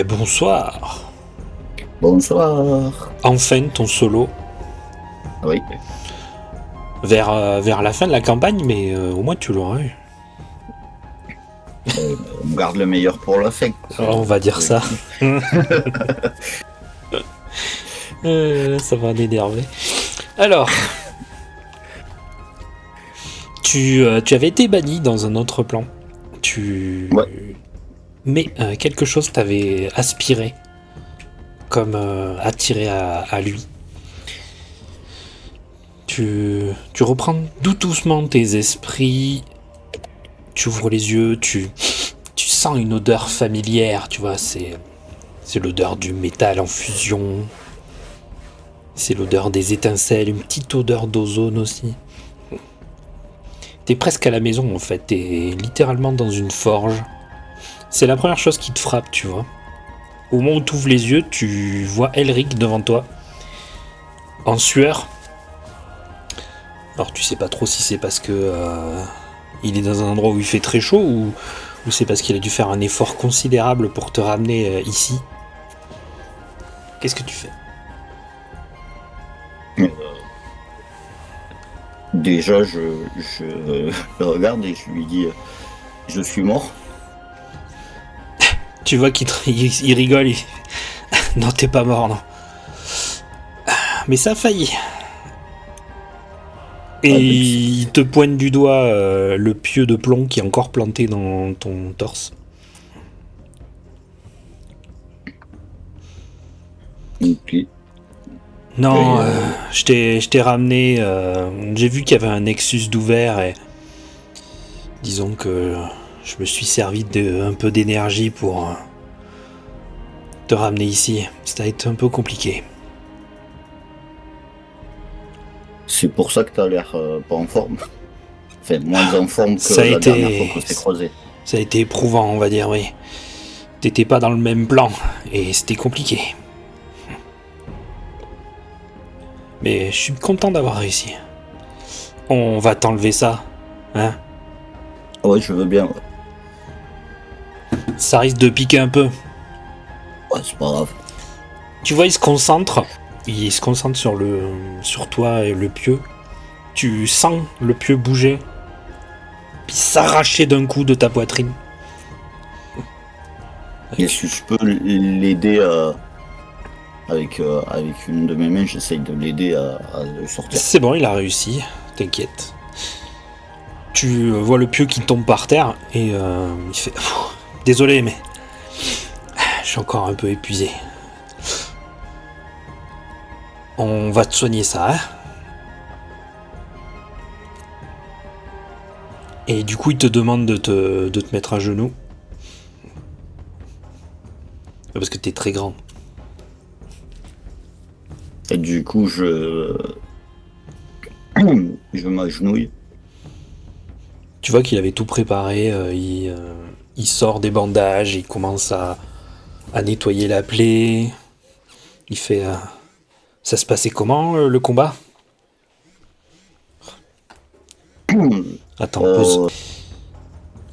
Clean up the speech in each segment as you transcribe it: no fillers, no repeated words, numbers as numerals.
Bonsoir. Bonsoir. Enfin ton solo. Oui. Vers la fin de la campagne, mais au moins tu l'auras eu. On garde le meilleur pour la fin. On va dire ça. Ça va m'énerver. Alors, tu avais été banni dans un autre plan. Ouais. Mais quelque chose t'avait aspiré, comme attiré à lui. Tu reprends doucement tes esprits. Tu ouvres les yeux, tu sens une odeur familière, tu vois, c'est l'odeur du métal en fusion. C'est l'odeur des étincelles, une petite odeur d'ozone aussi. T'es presque à la maison en fait, t'es littéralement dans une forge. C'est la première chose qui te frappe, tu vois. Au moment où tu ouvres les yeux, tu vois Elric devant toi, en sueur. Alors tu sais pas trop si c'est parce que il est dans un endroit où il fait très chaud ou c'est parce qu'il a dû faire un effort considérable pour te ramener ici. Qu'est-ce que tu fais ? Déjà, je le regarde et je lui dis je suis mort. Tu vois qu'il il rigole. Non, t'es pas mort, non. Mais ça a failli. Et il te pointe du doigt le pieu de plomb qui est encore planté dans ton torse. Okay. Non, je t'ai ramené. J'ai vu qu'il y avait un Nexus d'ouvert et disons que je me suis servi de un peu d'énergie pour te ramener ici. Ça a été un peu compliqué. C'est pour ça que t'as l'air pas en forme. Enfin, moins en forme que Ça a la été- dernière fois qu'on s'est croisés. Ça a été éprouvant, on va dire, oui. T'étais pas dans le même plan et c'était compliqué. Mais je suis content d'avoir réussi. On va t'enlever ça, hein. Ouais, je veux bien. Ouais, Ça risque de piquer un peu. c'est pas grave. Tu vois, il se concentre sur toi et le pieu. Tu sens le pieu bouger, puis s'arracher d'un coup de ta poitrine. Est-ce que je peux l'aider avec une de mes mains, j'essaye de l'aider à le sortir. C'est bon, il a réussi, t'inquiète. Tu vois le pieu qui tombe par terre et il fait désolé, mais je suis encore un peu épuisé. On va te soigner ça, hein. Et du coup, il te demande de te mettre à genoux. Parce que t'es très grand. Et du coup, je m'agenouille. Tu vois qu'il avait tout préparé, il sort des bandages, il commence à nettoyer la plaie. Il fait... ça se passait comment, le combat ? Attends, pause.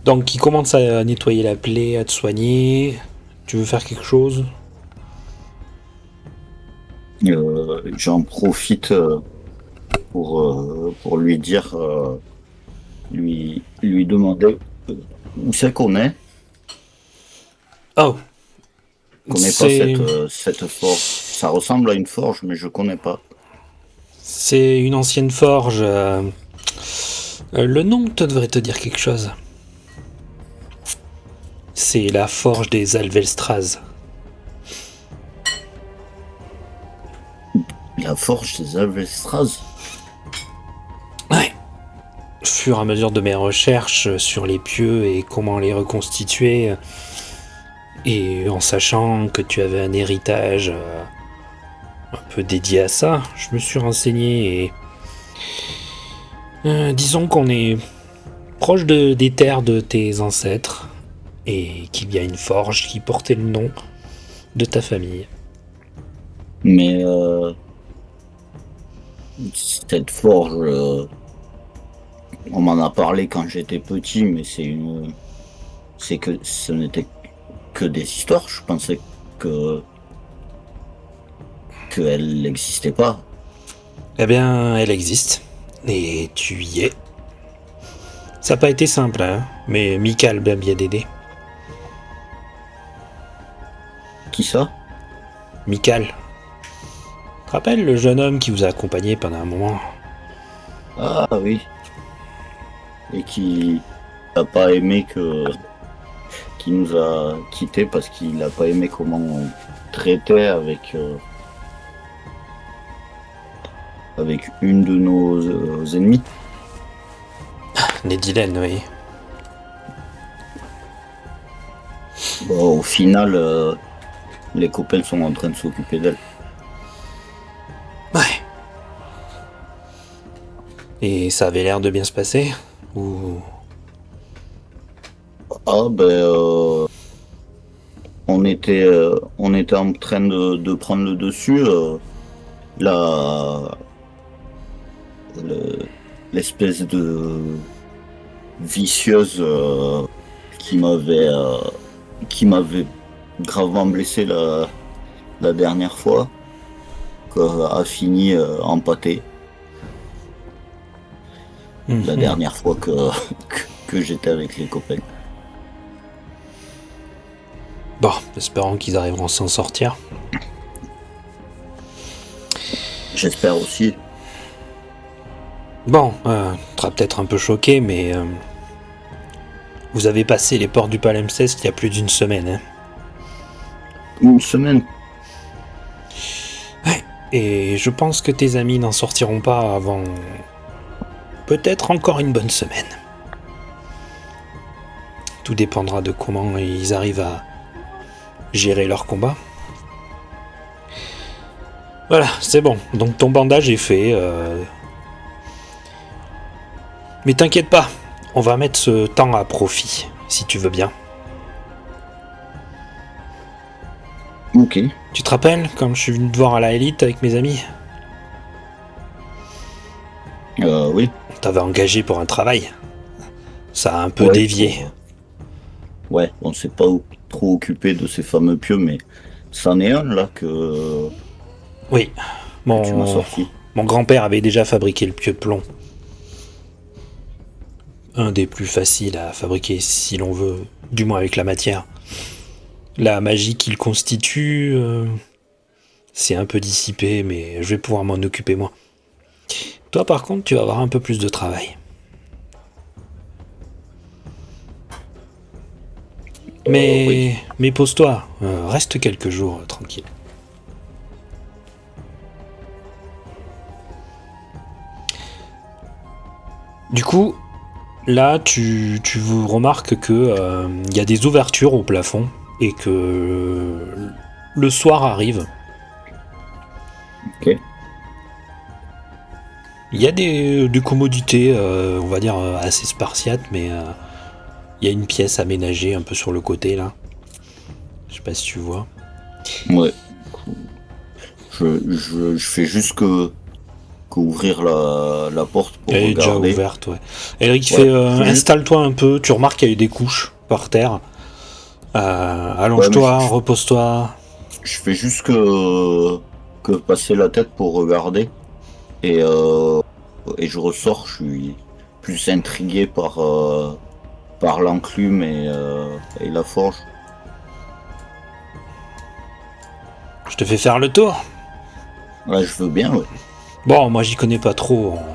Donc il commence à nettoyer la plaie, à te soigner. Tu veux faire quelque chose ? J'en profite pour lui dire, lui demander où c'est qu'on est. Oh, Je connais pas cette forge. Ça ressemble à une forge, mais je connais pas. c'est une ancienne forge. Le nom devrait te dire quelque chose. C'est la forge des Alvelstraz. La forge des Alvestraz. Ouais. Au fur et à mesure de mes recherches sur les pieux et comment les reconstituer, et en sachant que tu avais un héritage un peu dédié à ça, je me suis renseigné et disons qu'on est proche des terres de tes ancêtres et qu'il y a une forge qui portait le nom de ta famille. Mais cette forge, on m'en a parlé quand j'étais petit, mais c'est que ce n'était que des histoires. Je pensais que qu'elle n'existait pas. Eh bien, elle existe. Et tu y es. Ça n'a pas été simple, hein, mais Michael m'a bien aidé. Qui ça? Michael. Tu te rappelles le jeune homme qui vous a accompagné pendant un moment? Ah oui. Et qui n'a pas aimé qui nous a quittés parce qu'il n'a pas aimé comment on traitait avec une de nos ennemis. Neddylen, oui. Bon, au final, les copains sont en train de s'occuper d'elle. Ouais. Et ça avait l'air de bien se passer? Ou... Ah ben, on était en train de prendre le dessus. La l'espèce de vicieuse qui m'avait gravement blessé la dernière fois a fini empâté la dernière fois que j'étais avec les copains. Bon, espérons qu'ils arriveront à s'en sortir. J'espère aussi. Bon, tu seras peut-être un peu choqué, mais vous avez passé les portes du palimpseste il y a plus d'une semaine. Hein. Une semaine. Ouais, et je pense que tes amis n'en sortiront pas avant peut-être encore une bonne semaine. Tout dépendra de comment ils arrivent à gérer leur combat. Voilà, c'est bon. Donc ton bandage est fait. Mais t'inquiète pas, on va mettre ce temps à profit, si tu veux bien. Ok. Tu te rappelles, quand je suis venu te voir à la Élite avec mes amis? Oui. On t'avait engagé pour un travail. Ça a un peu dévié. Ouais, on s'est pas trop occupé de ces fameux pieux, mais c'en est un là que Oui, tu m'as sorti. mon grand-père avait déjà fabriqué le pieu de plomb. Un des plus faciles à fabriquer, si l'on veut, du moins avec la matière. La magie qu'il constitue, c'est un peu dissipé, mais je vais pouvoir m'en occuper moi. Toi, par contre, tu vas avoir un peu plus de travail. Mais pose-toi, reste quelques jours tranquille. Du coup, là, tu vous remarques que y a des ouvertures au plafond et que le soir arrive. Ok. Il y a des commodités, on va dire, assez spartiates, mais il y a une pièce aménagée un peu sur le côté, là. Je sais pas si tu vois. Ouais. Je fais juste qu'ouvrir la porte pour Elle est déjà regarder. ouverte, ouais. Eric Ouais, fait juste- installe-toi un peu, tu remarques qu'il y a eu des couches par terre. Allonge-toi, Ouais, repose-toi. je fais juste que passer la tête pour regarder. Et je ressors, je suis plus intrigué par l'enclume et la forge. Je te fais faire le tour. Ouais, je veux bien, ouais. Bon, moi j'y connais pas trop en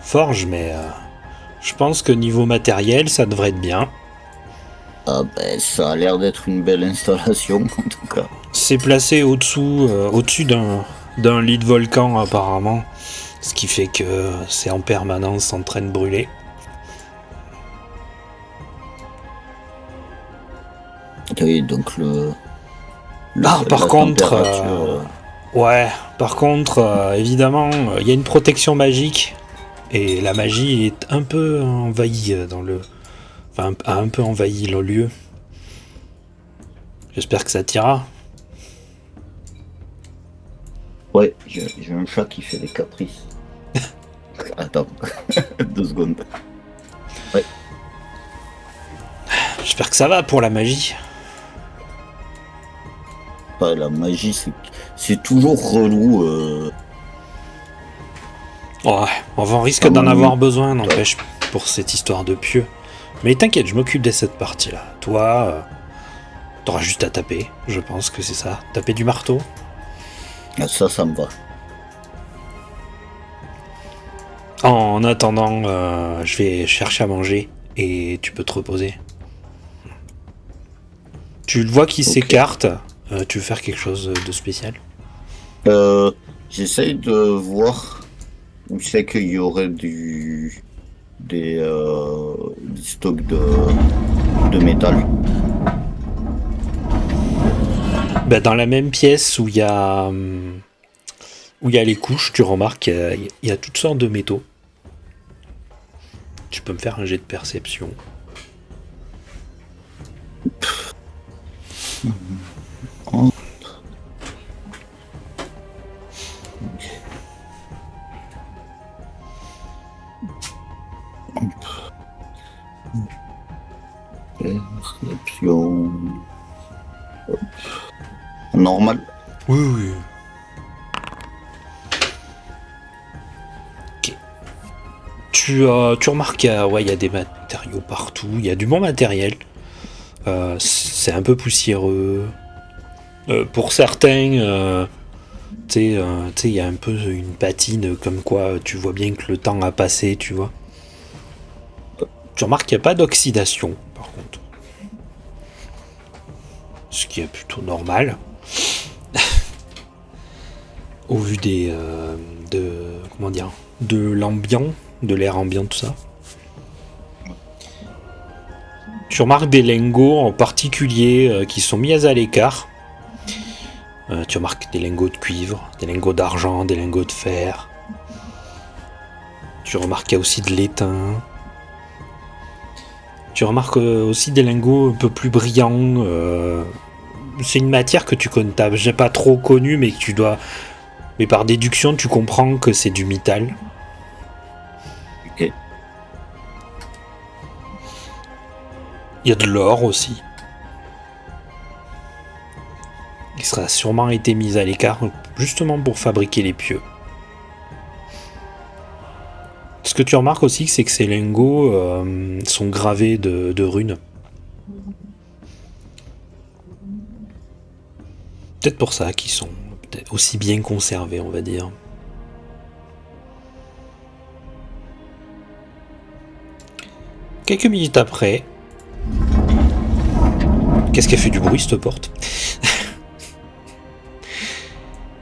forge, mais je pense que niveau matériel, ça devrait être bien. Ah ben, ça a l'air d'être une belle installation, en tout cas. C'est placé au-dessus d'un lit de volcan apparemment, ce qui fait que c'est en permanence en train de brûler. Oui, donc Ah, par la contre, température, ouais, par contre, évidemment, il y a une protection magique et la magie est un peu envahie enfin, a un peu envahi le lieu. J'espère que ça t'ira. ouais, j'ai un chat qui fait des caprices. Attends, 2 secondes. J'espère que ça va pour la magie. pas, la magie, c'est toujours relou. Ouais, on risque Ah, d'en mon avoir Dieu. besoin, n'empêche, pour cette histoire de pieux. Mais t'inquiète, je m'occupe de cette partie-là. Toi, t'auras juste à taper, je pense que c'est ça. Taper du marteau. Ça me va. En attendant, je vais chercher à manger et tu peux te reposer. Tu le vois qui Ok. s'écarte. Tu veux faire quelque chose de spécial? J'essaye de voir où c'est qu'il y aurait des stocks de métal. Bah, dans la même pièce où il y a les couches, tu remarques qu'il y a toutes sortes de métaux. Tu peux me faire un jet de perception. Oh, perception. Normal. Oui, oui. Ok. Tu remarques qu'il y a, ouais, il y a des matériaux partout. Il y a du bon matériel. C'est un peu poussiéreux. Pour certains, tu sais, il y a un peu une patine comme quoi tu vois bien que le temps a passé, tu vois. Tu remarques qu'il n'y a pas d'oxydation, par contre. Ce qui est plutôt normal. Au vu comment dire, de l'ambiant, de l'air ambiant, tout ça. Tu remarques des lingots en particulier qui sont mis à l'écart. Tu remarques des lingots de cuivre, des lingots d'argent, des lingots de fer. Tu remarques qu'il y a aussi de l'étain. Tu remarques aussi des lingots un peu plus brillants. C'est une matière que tu connais, j'ai pas trop connue, mais que tu dois. Mais par déduction, tu comprends que c'est du métal. Ok. Il y a de l'or aussi. Qui sera sûrement été mis à l'écart justement pour fabriquer les pieux. Ce que tu remarques aussi, c'est que ces lingots sont gravés de runes. Peut-être pour ça qu'ils sont peut-être aussi bien conservés, on va dire. Quelques minutes après... Qu'est-ce qui a fait du bruit, cette porte?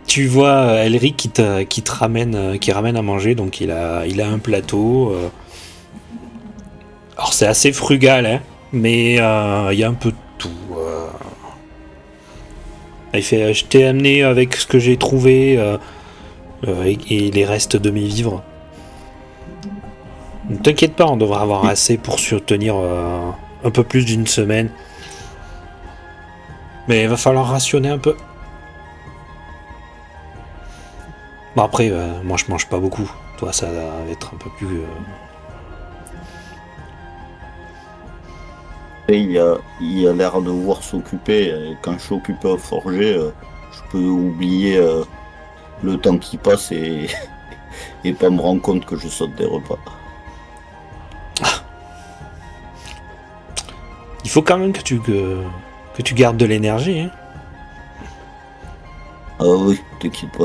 Tu vois Elric qui ramène à manger, donc il a un plateau. Alors c'est assez frugal, hein, mais il y a un peu de tout. Il fait, je t'ai amené avec ce que j'ai trouvé et les restes de mes vivres. Ne t'inquiète pas, on devra avoir assez pour surtenir un peu plus d'une semaine. Mais il va falloir rationner un peu. Bon après, moi je mange pas beaucoup. Toi ça va être un peu plus... Et il a l'air de vouloir s'occuper. Quand je suis occupé à forger, je peux oublier le temps qui passe et pas me rendre compte que je saute des repas. Il faut quand même que tu gardes de l'énergie. Hein. Ah oui, t'inquiète pas.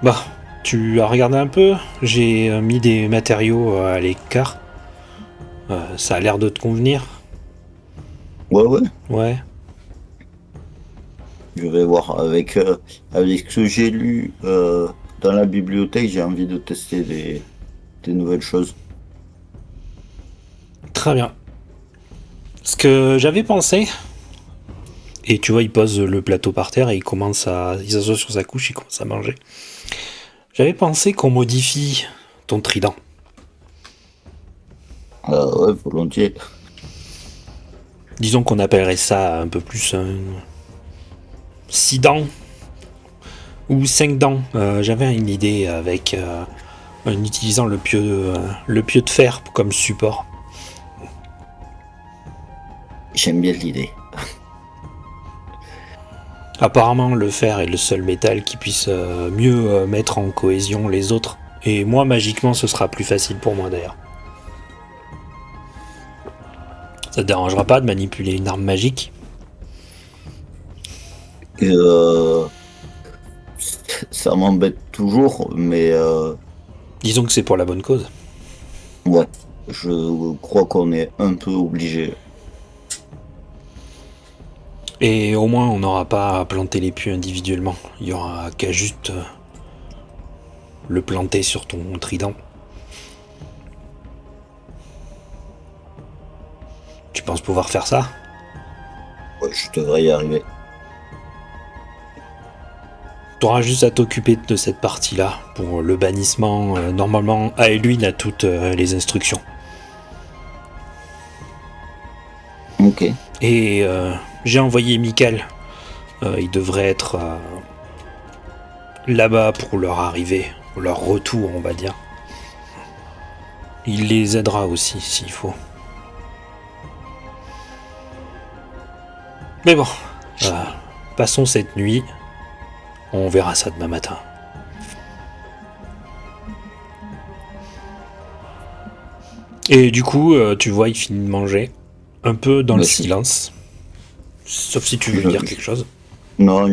Bah, tu as regardé un peu. J'ai mis des matériaux à l'écart. Ça a l'air de te convenir. Ouais. Ouais. Je vais voir avec ce que j'ai lu dans la bibliothèque. J'ai envie de tester des nouvelles choses. Très bien. Ce que j'avais pensé... Et tu vois, il pose le plateau par terre et il s'assoit sur sa couche, il commence à manger. J'avais pensé qu'on modifie ton trident. Ouais, volontiers. Disons qu'on appellerait ça un peu plus un 6 dents ou 5 dents. J'avais une idée avec en utilisant le pieu de fer comme support. J'aime bien l'idée. Apparemment, le fer est le seul métal qui puisse mieux mettre en cohésion les autres. Et moi, magiquement, ce sera plus facile pour moi d'ailleurs. Ça te dérangera pas de manipuler une arme magique? Et, ça m'embête toujours, mais Disons que c'est pour la bonne cause. ouais, je crois qu'on est un peu obligé. Et au moins, on n'aura pas à planter les puits individuellement. Il y aura qu'à juste le planter sur ton trident. Tu penses pouvoir faire ça? Ouais, je devrais y arriver. T'auras juste à t'occuper de cette partie-là. Pour le bannissement, normalement, Aeluin a toutes les instructions. Ok. Et j'ai envoyé Michael. Il devrait être là-bas pour leur arrivée, pour leur retour, on va dire. Il les aidera aussi, s'il faut. Mais bon, passons cette nuit. On verra ça demain matin. Et du coup, tu vois, il finit de manger. Un peu dans le Merci. silence. Sauf si tu veux Je- dire quelque chose. Non,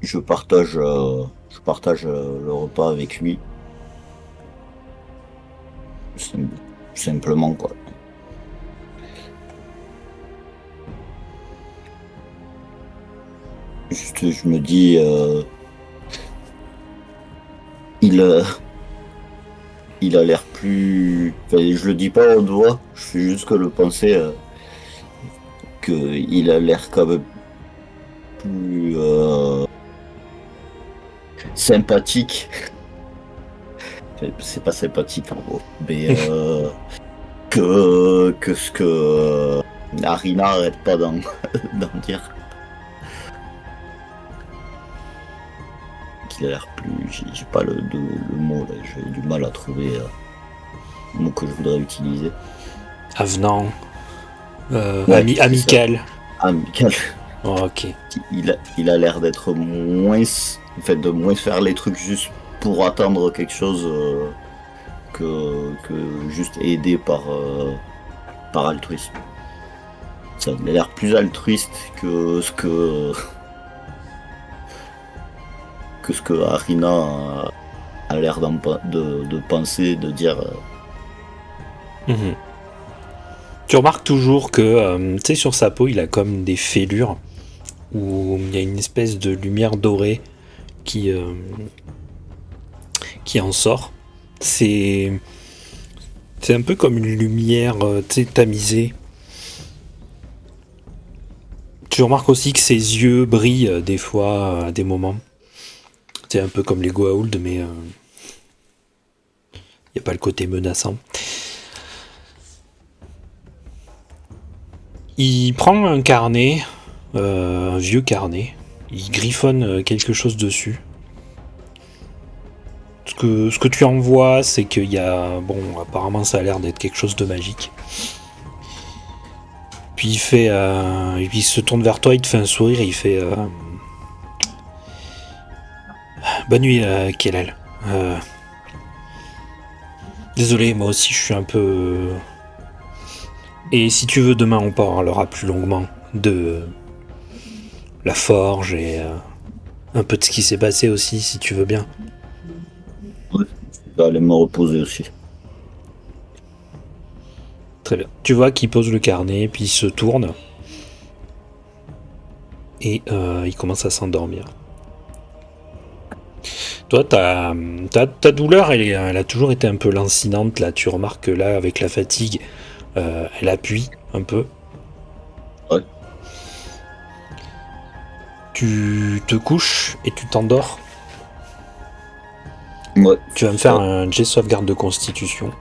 je partage, le repas avec lui. Sim- Simplement, quoi. Juste, je me dis, il, il a l'air plus. Enfin, je le dis pas au doigt, je fais juste que le penser qu'il a l'air quand même plus sympathique. Enfin, c'est pas sympathique en gros, mais que ce que Arina arrête pas d'en d'en dire. Qu'il a l'air plus. J'ai pas le mot là, j'ai du mal à trouver le mot que je voudrais utiliser. Avenant. Ouais, c'est Amical. Amical. Oh, ok. Il a l'air d'être moins. En fait, de moins faire les trucs juste pour attendre quelque chose que juste aider par altruisme. Ça il a l'air plus altruiste que ce que Arina a l'air de penser, de dire. Mhm. Tu remarques toujours que, tu sais, sur sa peau, il a comme des fêlures où il y a une espèce de lumière dorée qui en sort. C'est un peu comme une lumière, tu sais, tamisée. Tu remarques aussi que ses yeux brillent des fois, à des moments. C'est un peu comme les Goa'uld, mais il n'y a pas le côté menaçant. Il prend un carnet, un vieux carnet. Il griffonne quelque chose dessus. Ce que tu en vois, c'est qu'il y a... Bon, apparemment, ça a l'air d'être quelque chose de magique. Puis il fait... et puis il se tourne vers toi, il te fait un sourire et il fait... Bonne nuit, Kellel. Désolé, moi aussi, je suis un peu... Et si tu veux, demain, on parlera plus longuement de la forge et un peu de ce qui s'est passé aussi, si tu veux bien. Ouais, je vais aller me reposer aussi. Très bien. Tu vois qu'il pose le carnet, puis il se tourne. Et il commence à s'endormir. Toi, ta douleur, elle a toujours été un peu lancinante. Là, tu remarques que là, avec la fatigue, elle appuie un peu. Ouais. Tu te couches et tu t'endors. Ouais. Tu vas me faire un jet sauvegarde de constitution.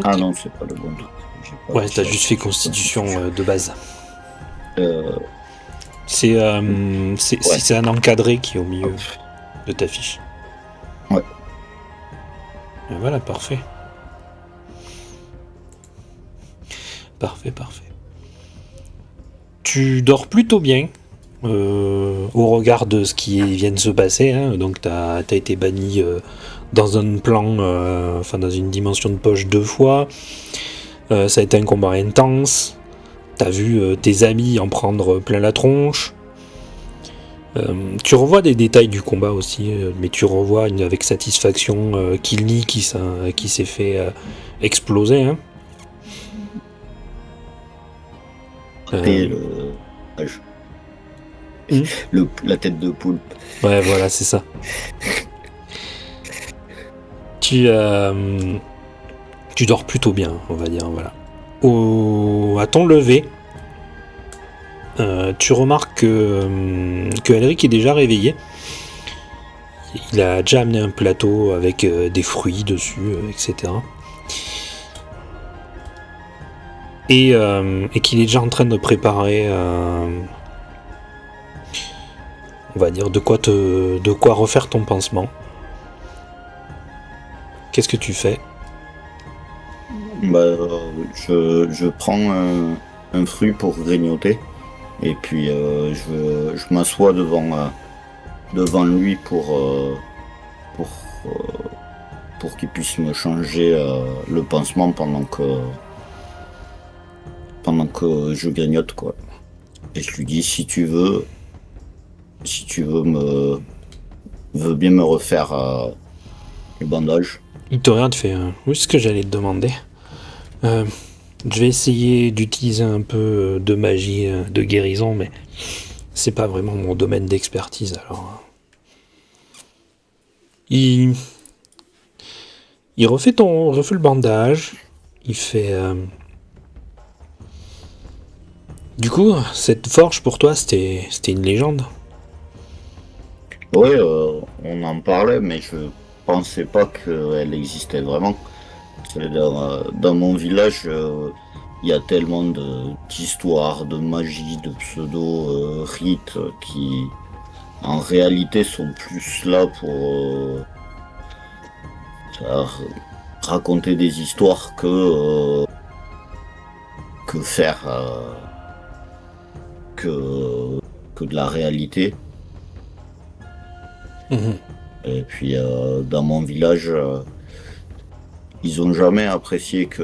Ah non, c'est pas le bon truc. Ouais, t'as juste fait constitution de base. Euh, ouais. C'est un encadré qui est au milieu Hop. de ta fiche. Ouais. Et voilà, parfait. Parfait. Tu dors plutôt bien, au regard de ce qui vient de se passer. Hein. Donc t'as été banni dans un plan, dans une dimension de poche 2 fois. Ça a été un combat intense. T'as vu tes amis en prendre plein la tronche. Tu revois des détails du combat aussi, mais tu revois avec satisfaction Kilny qui s'est fait exploser. Hein. Et Euh, hmm. la tête de poule. Ouais, voilà, c'est ça. Tu dors plutôt bien, on va dire, voilà. À ton lever, tu remarques que Elric est déjà réveillé. Il a déjà amené un plateau avec des fruits dessus, etc. Et qu'il est déjà en train de préparer, on va dire, de quoi refaire ton pansement. Qu'est-ce que tu fais? Je prends un fruit pour grignoter et puis je m'assois devant lui pour, euh, pour qu'il puisse me changer le pansement pendant que je grignote, quoi. Et je lui dis, si tu veux bien me refaire le bandage. Il te regarde, fait oui, c'est ce que j'allais te demander. Euh, je vais essayer d'utiliser un peu de magie de guérison, mais c'est pas vraiment mon domaine d'expertise. Alors, il refait le bandage. Il fait. Du coup, cette forge pour toi, c'était une légende. Ouais, on en parlait, mais je pensais pas qu'elle existait vraiment. Dans mon village, il y a tellement d'histoires, de magie, de pseudo-rites qui, en réalité, sont plus là pour r- raconter des histoires que faire que de la réalité. Mhm. Et puis, dans mon village, ils ont jamais apprécié que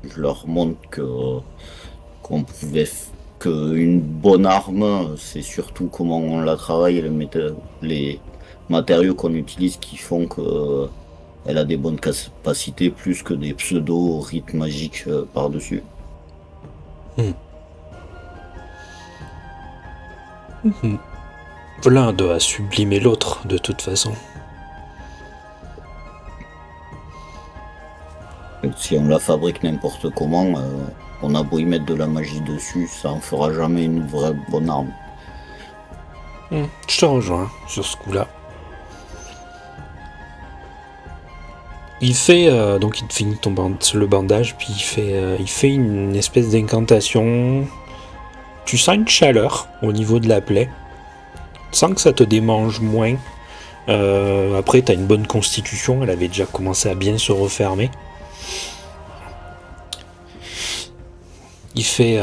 je leur montre qu'on pouvait que une bonne arme, c'est surtout comment on la travaille et les matériaux qu'on utilise qui font que elle a des bonnes capacités plus que des pseudo rites magiques par-dessus. Mhm. Mhm. L'un doit sublimer l'autre, de toute façon. Si on la fabrique n'importe comment, on a beau y mettre de la magie dessus, ça en fera jamais une vraie bonne arme. Je te rejoins sur ce coup-là. Donc il te finit le bandage, puis il fait une espèce d'incantation. Tu sens une chaleur au niveau de la plaie. Tu sens que ça te démange moins. Après, t'as une bonne constitution, elle avait déjà commencé à bien se refermer. Il fait.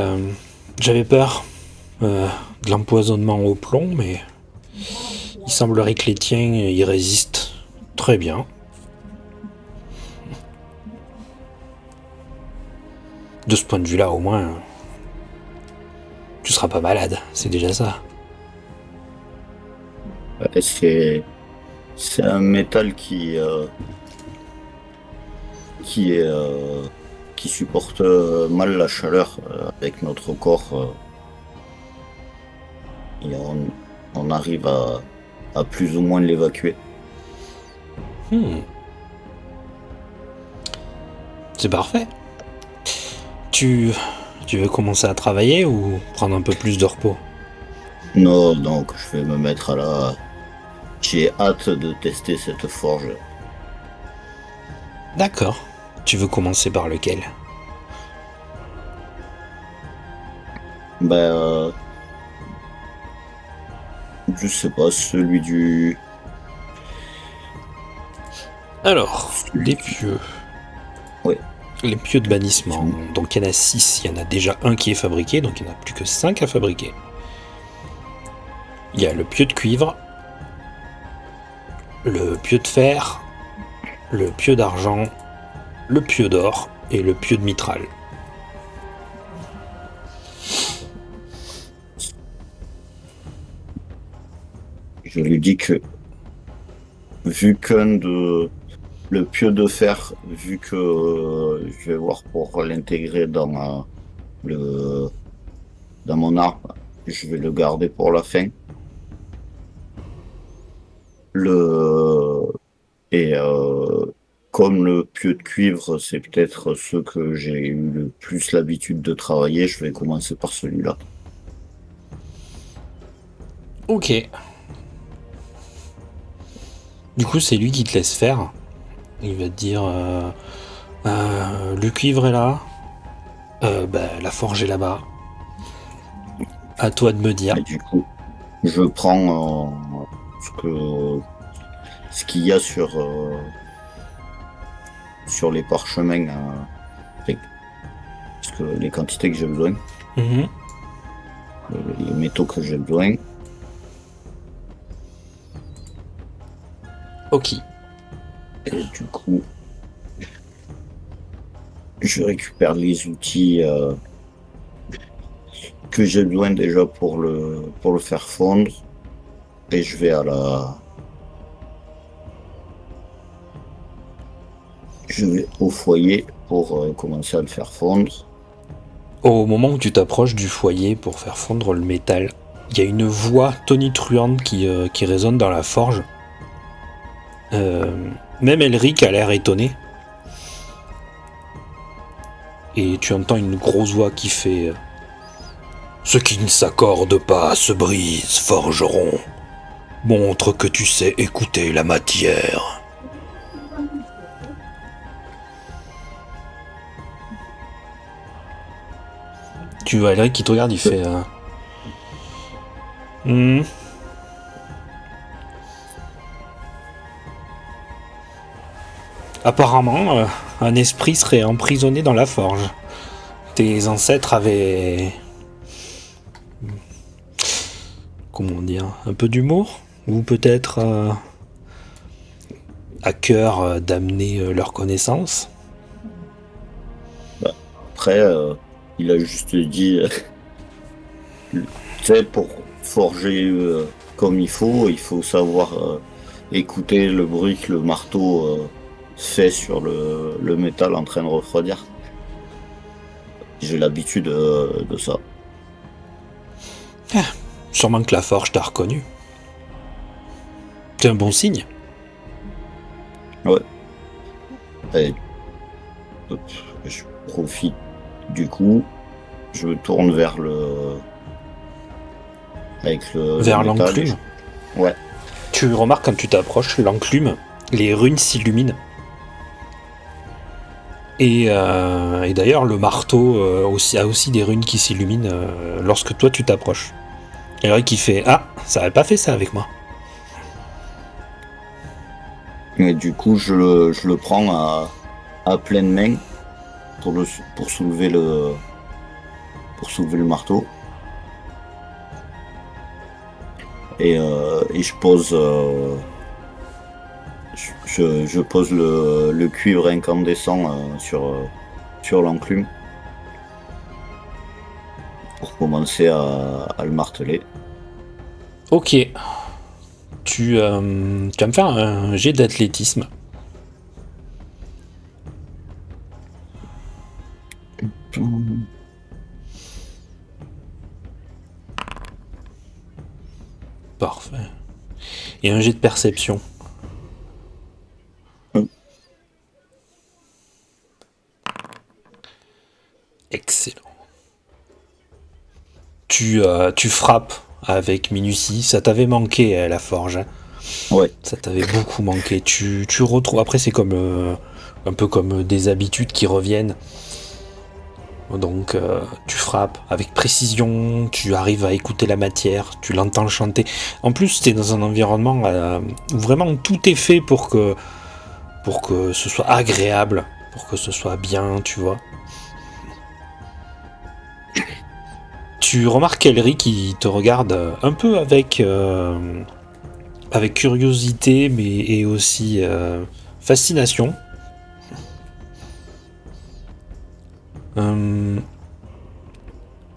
J'avais peur de l'empoisonnement au plomb, mais il semblerait que les tiens y résistent très bien. De ce point de vue-là, au moins, tu seras pas malade, c'est déjà ça. Ouais, c'est un métal qui supporte mal la chaleur avec notre corps et on arrive à plus ou moins l'évacuer. Hmm. C'est parfait. Tu veux commencer à travailler ou prendre un peu plus de repos? Non, donc je vais me mettre à la. J'ai hâte de tester cette forge. D'accord. Tu veux commencer par lequel? Ben, je sais pas, celui du... Alors, Celui des du... pieux. Ouais, Les pieux de bannissement. effectivement. Donc il y en a 6. Il y en a déjà un qui est fabriqué, donc il n'y en a plus que 5 à fabriquer. Il y a le pieu de cuivre, le pieu de fer, le pieu d'argent, le pieu d'or et le pieu de mitral. Je lui dis que, vu qu'un de... Le pieu de fer, vu que je vais voir pour l'intégrer le, dans mon arme, je vais le garder pour la fin. Le, et comme le pieu de cuivre, c'est peut-être ce que j'ai eu le plus l'habitude de travailler, je vais commencer par celui-là. Ok. Du coup, c'est lui qui te laisse faire. Il va te dire le cuivre est là, la forge est là-bas. À toi de me dire. Et du coup, je prends ce qu'il y a sur les parchemins, parce que les quantités que j'ai besoin, Mhm. les métaux que j'ai besoin. Ok. Et du coup, je récupère les outils que j'ai besoin déjà pour le faire fondre. Et je vais au foyer pour commencer à le faire fondre. Au moment où tu t'approches du foyer pour faire fondre le métal, il y a une voix tonitruante qui résonne dans la forge. Même Elric a l'air étonné. Et tu entends une grosse voix qui fait ce qui ne s'accorde pas se brise, forgeron. Montre que tu sais écouter la matière. Tu vois Elric qui te regarde, il fait Hmm. Apparemment, un esprit serait emprisonné dans la forge. Tes ancêtres avaient... Comment dire? Un peu d'humour? Ou peut-être à cœur d'amener leurs connaissances? Bah, après, il a juste dit, tu sais, pour forger comme il faut savoir écouter le bruit que le marteau fait sur le métal en train de refroidir. J'ai l'habitude de ça. Sûrement que la forge t'a reconnu. C'est un bon signe. Ouais. Et, hop, je profite du coup, je me tourne vers avec le Vers métal. l'enclume. Ouais. Tu remarques quand tu t'approches, l'enclume, les runes s'illuminent. Et d'ailleurs, le marteau a aussi des runes qui s'illuminent lorsque toi tu t'approches. Et Eric qui fait ah, ça aurait pas fait ça avec moi. Et du coup, je le prends à pleine main pour soulever le marteau. Et je pose, je pose le cuivre incandescent sur l'enclume pour commencer à le marteler. Ok. Tu vas me faire un jet d'athlétisme. Parfait. Et un jet de perception. Excellent. Tu frappes avec minutie. Ça t'avait manqué la forge. Hein. Ouais. Ça t'avait beaucoup manqué. Tu retrouves. Après, c'est comme un peu comme des habitudes qui reviennent. Donc tu frappes avec précision, tu arrives à écouter la matière, tu l'entends chanter. En plus, tu es dans un environnement où vraiment tout est fait pour que ce soit agréable, pour que ce soit bien, tu vois. Tu remarques Elric qui te regarde un peu avec curiosité, mais et aussi fascination.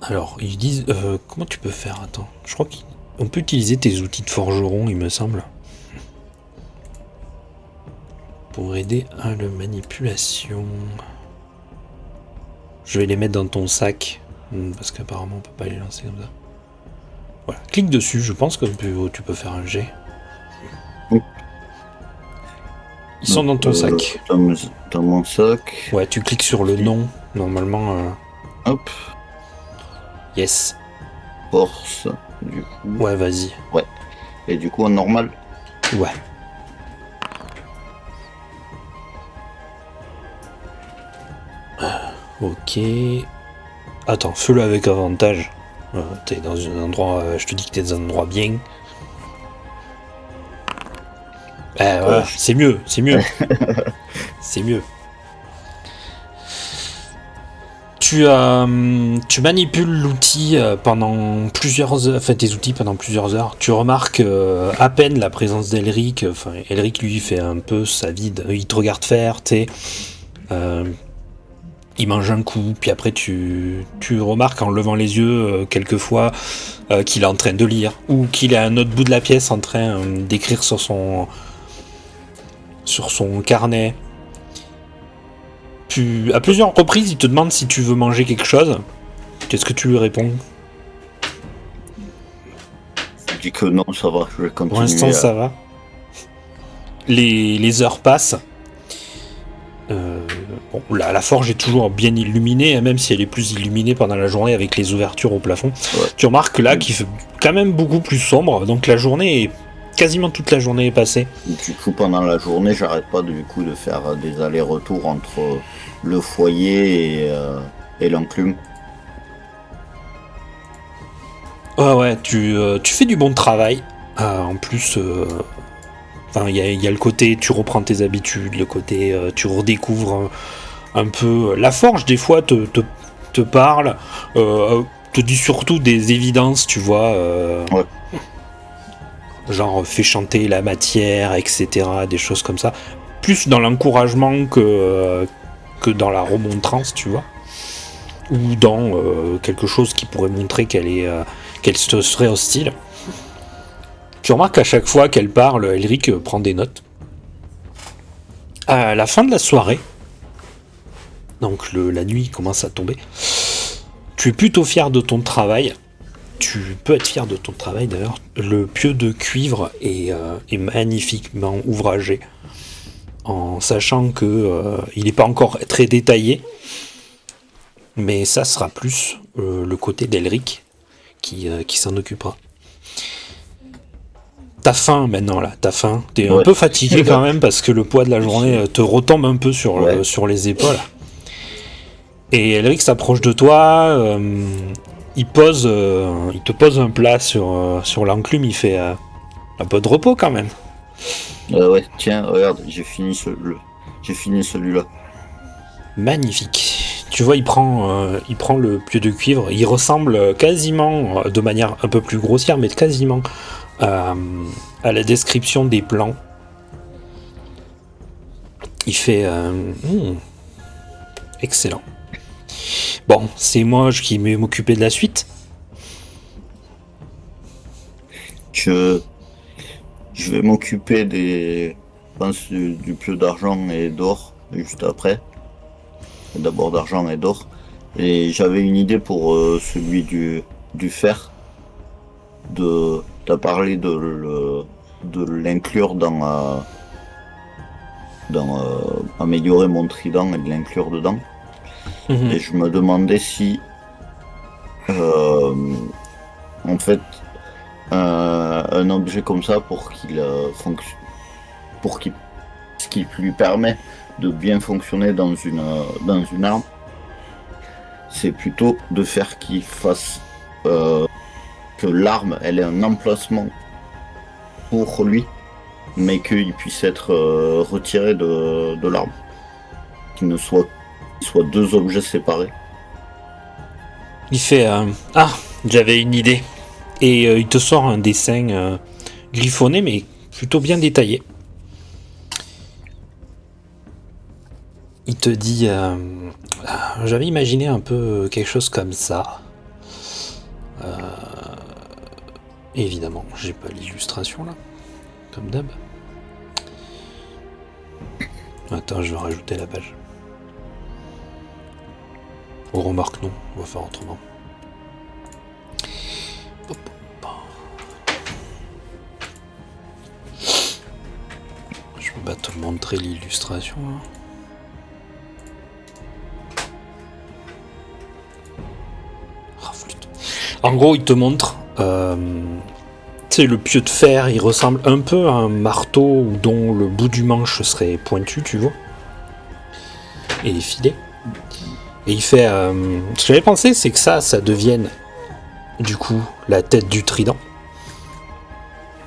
Alors, ils disent... comment tu peux faire? Attends, je crois qu'on peut utiliser tes outils de forgeron, il me semble. Pour aider à la manipulation. Je vais les mettre dans ton sac. Parce qu'apparemment, on peut pas les lancer comme ça. Voilà, clique dessus, je pense que tu peux faire un jet. Ils sont dans ton sac. Dans mon sac. Ouais, tu cliques sur le nom, normalement. Hop. Yes. Force, du coup. Ouais, vas-y. Ouais. Et du coup, en normal. Ouais. Ok. Attends, fais-le avec avantage. T'es dans un endroit... je te dis que t'es dans un endroit bien. Voilà, c'est mieux, c'est mieux. C'est mieux. Tu manipules l'outil pendant plusieurs heures, enfin tes outils pendant plusieurs heures. Tu remarques à peine la présence d'Elric. Enfin, Elric lui fait un peu sa vie. Il te regarde faire, tu sais. Il mange un coup, puis après tu remarques en levant les yeux quelquefois qu'il est en train de lire, ou qu'il est à un autre bout de la pièce en train d'écrire sur son carnet. À plusieurs reprises, il te demande si tu veux manger quelque chose. Qu'est-ce que tu lui réponds? Je dis que non, ça va, je vais continuer. Pour l'instant, ça va. Les heures passent. Bon, la forge est toujours bien illuminée, même si elle est plus illuminée pendant la journée avec les ouvertures au plafond. Ouais. Tu remarques que là, qu'il fait quand même beaucoup plus sombre, donc la journée est... Quasiment toute la journée est passée. Du coup, pendant la journée, j'arrête pas de faire des allers-retours entre le foyer et l'enclume. Ouais, tu fais du bon travail. En plus, il y a le côté tu reprends tes habitudes, le côté tu redécouvres un peu la forge. Des fois, te parle, te dit surtout des évidences, tu vois. Ouais. Genre fait chanter la matière, etc. Des choses comme ça. Plus dans l'encouragement que dans la remontrance, tu vois. Ou dans quelque chose qui pourrait montrer qu'elle serait hostile. Tu remarques qu'à chaque fois qu'elle parle, Elric prend des notes. À la fin de la soirée, donc la nuit commence à tomber, tu es plutôt fier de ton travail. Tu peux être fier de ton travail d'ailleurs. Le pieu de cuivre est magnifiquement ouvragé, en sachant que il n'est pas encore très détaillé, mais ça sera plus le côté d'Elric qui s'en occupera. T'as faim maintenant là, t'as faim. T'es un peu fatigué quand même parce que le poids de la journée te retombe un peu sur les épaules. Et Elric s'approche de toi. Il te pose un plat sur l'enclume, il fait un peu de repos quand même. Ouais, tiens, regarde, j'ai fini celui-là. Magnifique. Tu vois, il prend le pieu de cuivre, il ressemble quasiment, de manière un peu plus grossière, mais quasiment à la description des plans. Il fait excellent. Bon, c'est moi qui vais m'occuper de la suite. Je vais m'occuper du pieu d'argent et d'or juste après. D'abord d'argent et d'or. Et j'avais une idée pour celui du fer. T'as parlé de l'inclure dans améliorer mon trident et de l'inclure dedans. Et je me demandais si en fait un objet comme ça pour qu'il fonctionne, ce qui lui permet de bien fonctionner dans une arme, c'est plutôt de faire qu'il fasse que l'arme, elle ait un emplacement pour lui, mais qu'il puisse être retiré de l'arme. Qu'il soit deux objets séparés. Il fait ah, j'avais une idée. Et il te sort un dessin griffonné, mais plutôt bien détaillé. Il te dit j'avais imaginé un peu quelque chose comme ça. Évidemment, j'ai pas l'illustration là, comme d'hab. Attends, je vais rajouter la page. Oh, remarque, non, on va faire autrement. Je vais pas te montrer l'illustration. Hein. Oh, flûte. En gros, il te montre. Tu sais, le pieu de fer, il ressemble un peu à un marteau dont le bout du manche serait pointu, tu vois. Et effilé. Et il fait. Ce que j'avais pensé, c'est que ça devienne, du coup, la tête du trident.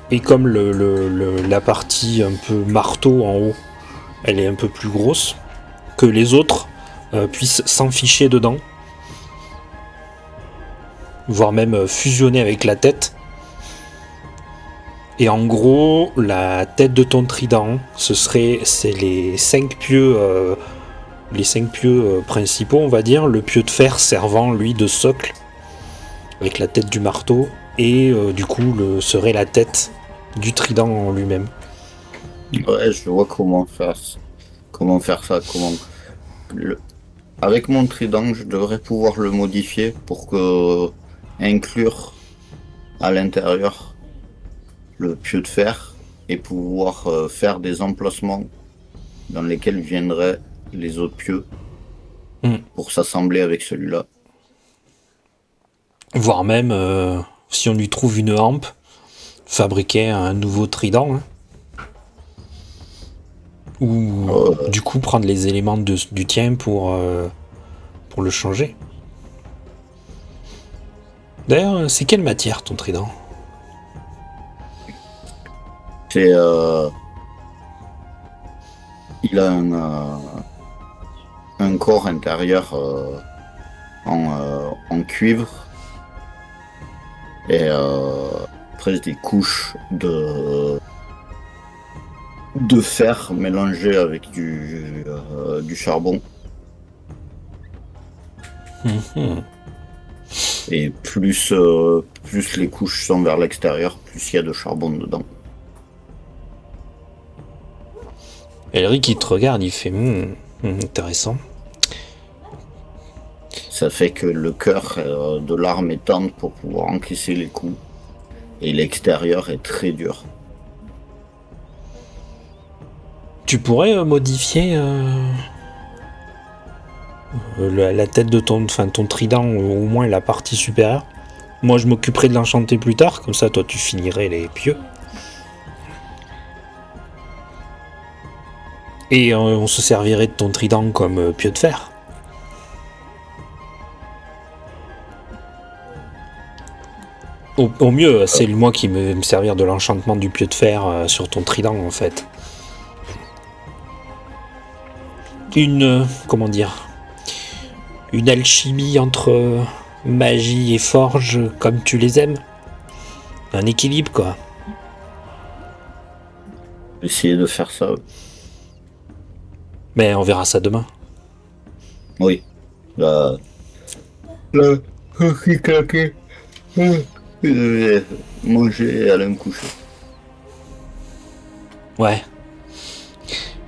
Et comme la partie un peu marteau en haut, elle est un peu plus grosse, que les autres puissent s'en ficher dedans. Voire même fusionner avec la tête. Et en gros, la tête de ton trident, c'est les 5 pieux. Les 5 pieux principaux, on va dire, le pieu de fer servant lui de socle avec la tête du marteau et du coup serait la tête du trident en lui-même. Ouais, je vois comment faire ça. Avec mon trident, je devrais pouvoir le modifier pour inclure à l'intérieur le pieu de fer et pouvoir faire des emplacements dans lesquels viendraient les autres pieux pour s'assembler avec celui-là. Voire même, si on lui trouve une hampe, fabriquer un nouveau trident. Hein. Ou du coup prendre les éléments du tien pour le changer. D'ailleurs, c'est quelle matière ton trident ? C'est... il a un corps intérieur en cuivre et après des couches de fer mélangées avec du charbon. Et plus les couches sont vers l'extérieur, plus il y a de charbon dedans. Elric il te regarde, il fait intéressant. Ça fait que le cœur de l'arme est tendre pour pouvoir encaisser les coups. Et l'extérieur est très dur. Tu pourrais modifier la tête de ton trident, au moins la partie supérieure. Moi je m'occuperai de l'enchanter plus tard, comme ça toi tu finirais les pieux. Et on se servirait de ton trident comme pieu de fer. Au mieux, c'est moi qui me servir de l'enchantement du pieu de fer sur ton trident en fait. Comment dire, une alchimie entre magie et forge comme tu les aimes. Un équilibre quoi. Essayer de faire ça. Mais on verra ça demain. Oui. Là, je suis claqué. Je vais manger et aller me coucher. Ouais.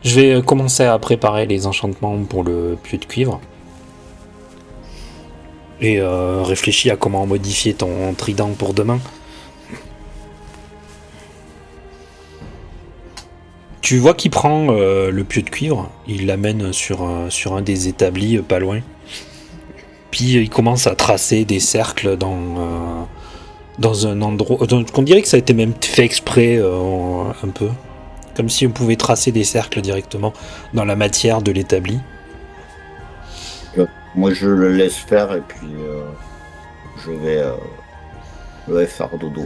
Je vais commencer à préparer les enchantements pour le pieu de cuivre. Et réfléchir à comment modifier ton trident pour demain. Tu vois qu'il prend le pieu de cuivre, il l'amène sur un des établis pas loin. Puis il commence à tracer des cercles dans un endroit... on dirait que ça a été même fait exprès un peu. Comme si on pouvait tracer des cercles directement dans la matière de l'établi. Ouais. moi, je le laisse faire et puis je vais, euh, je vais faire dodo.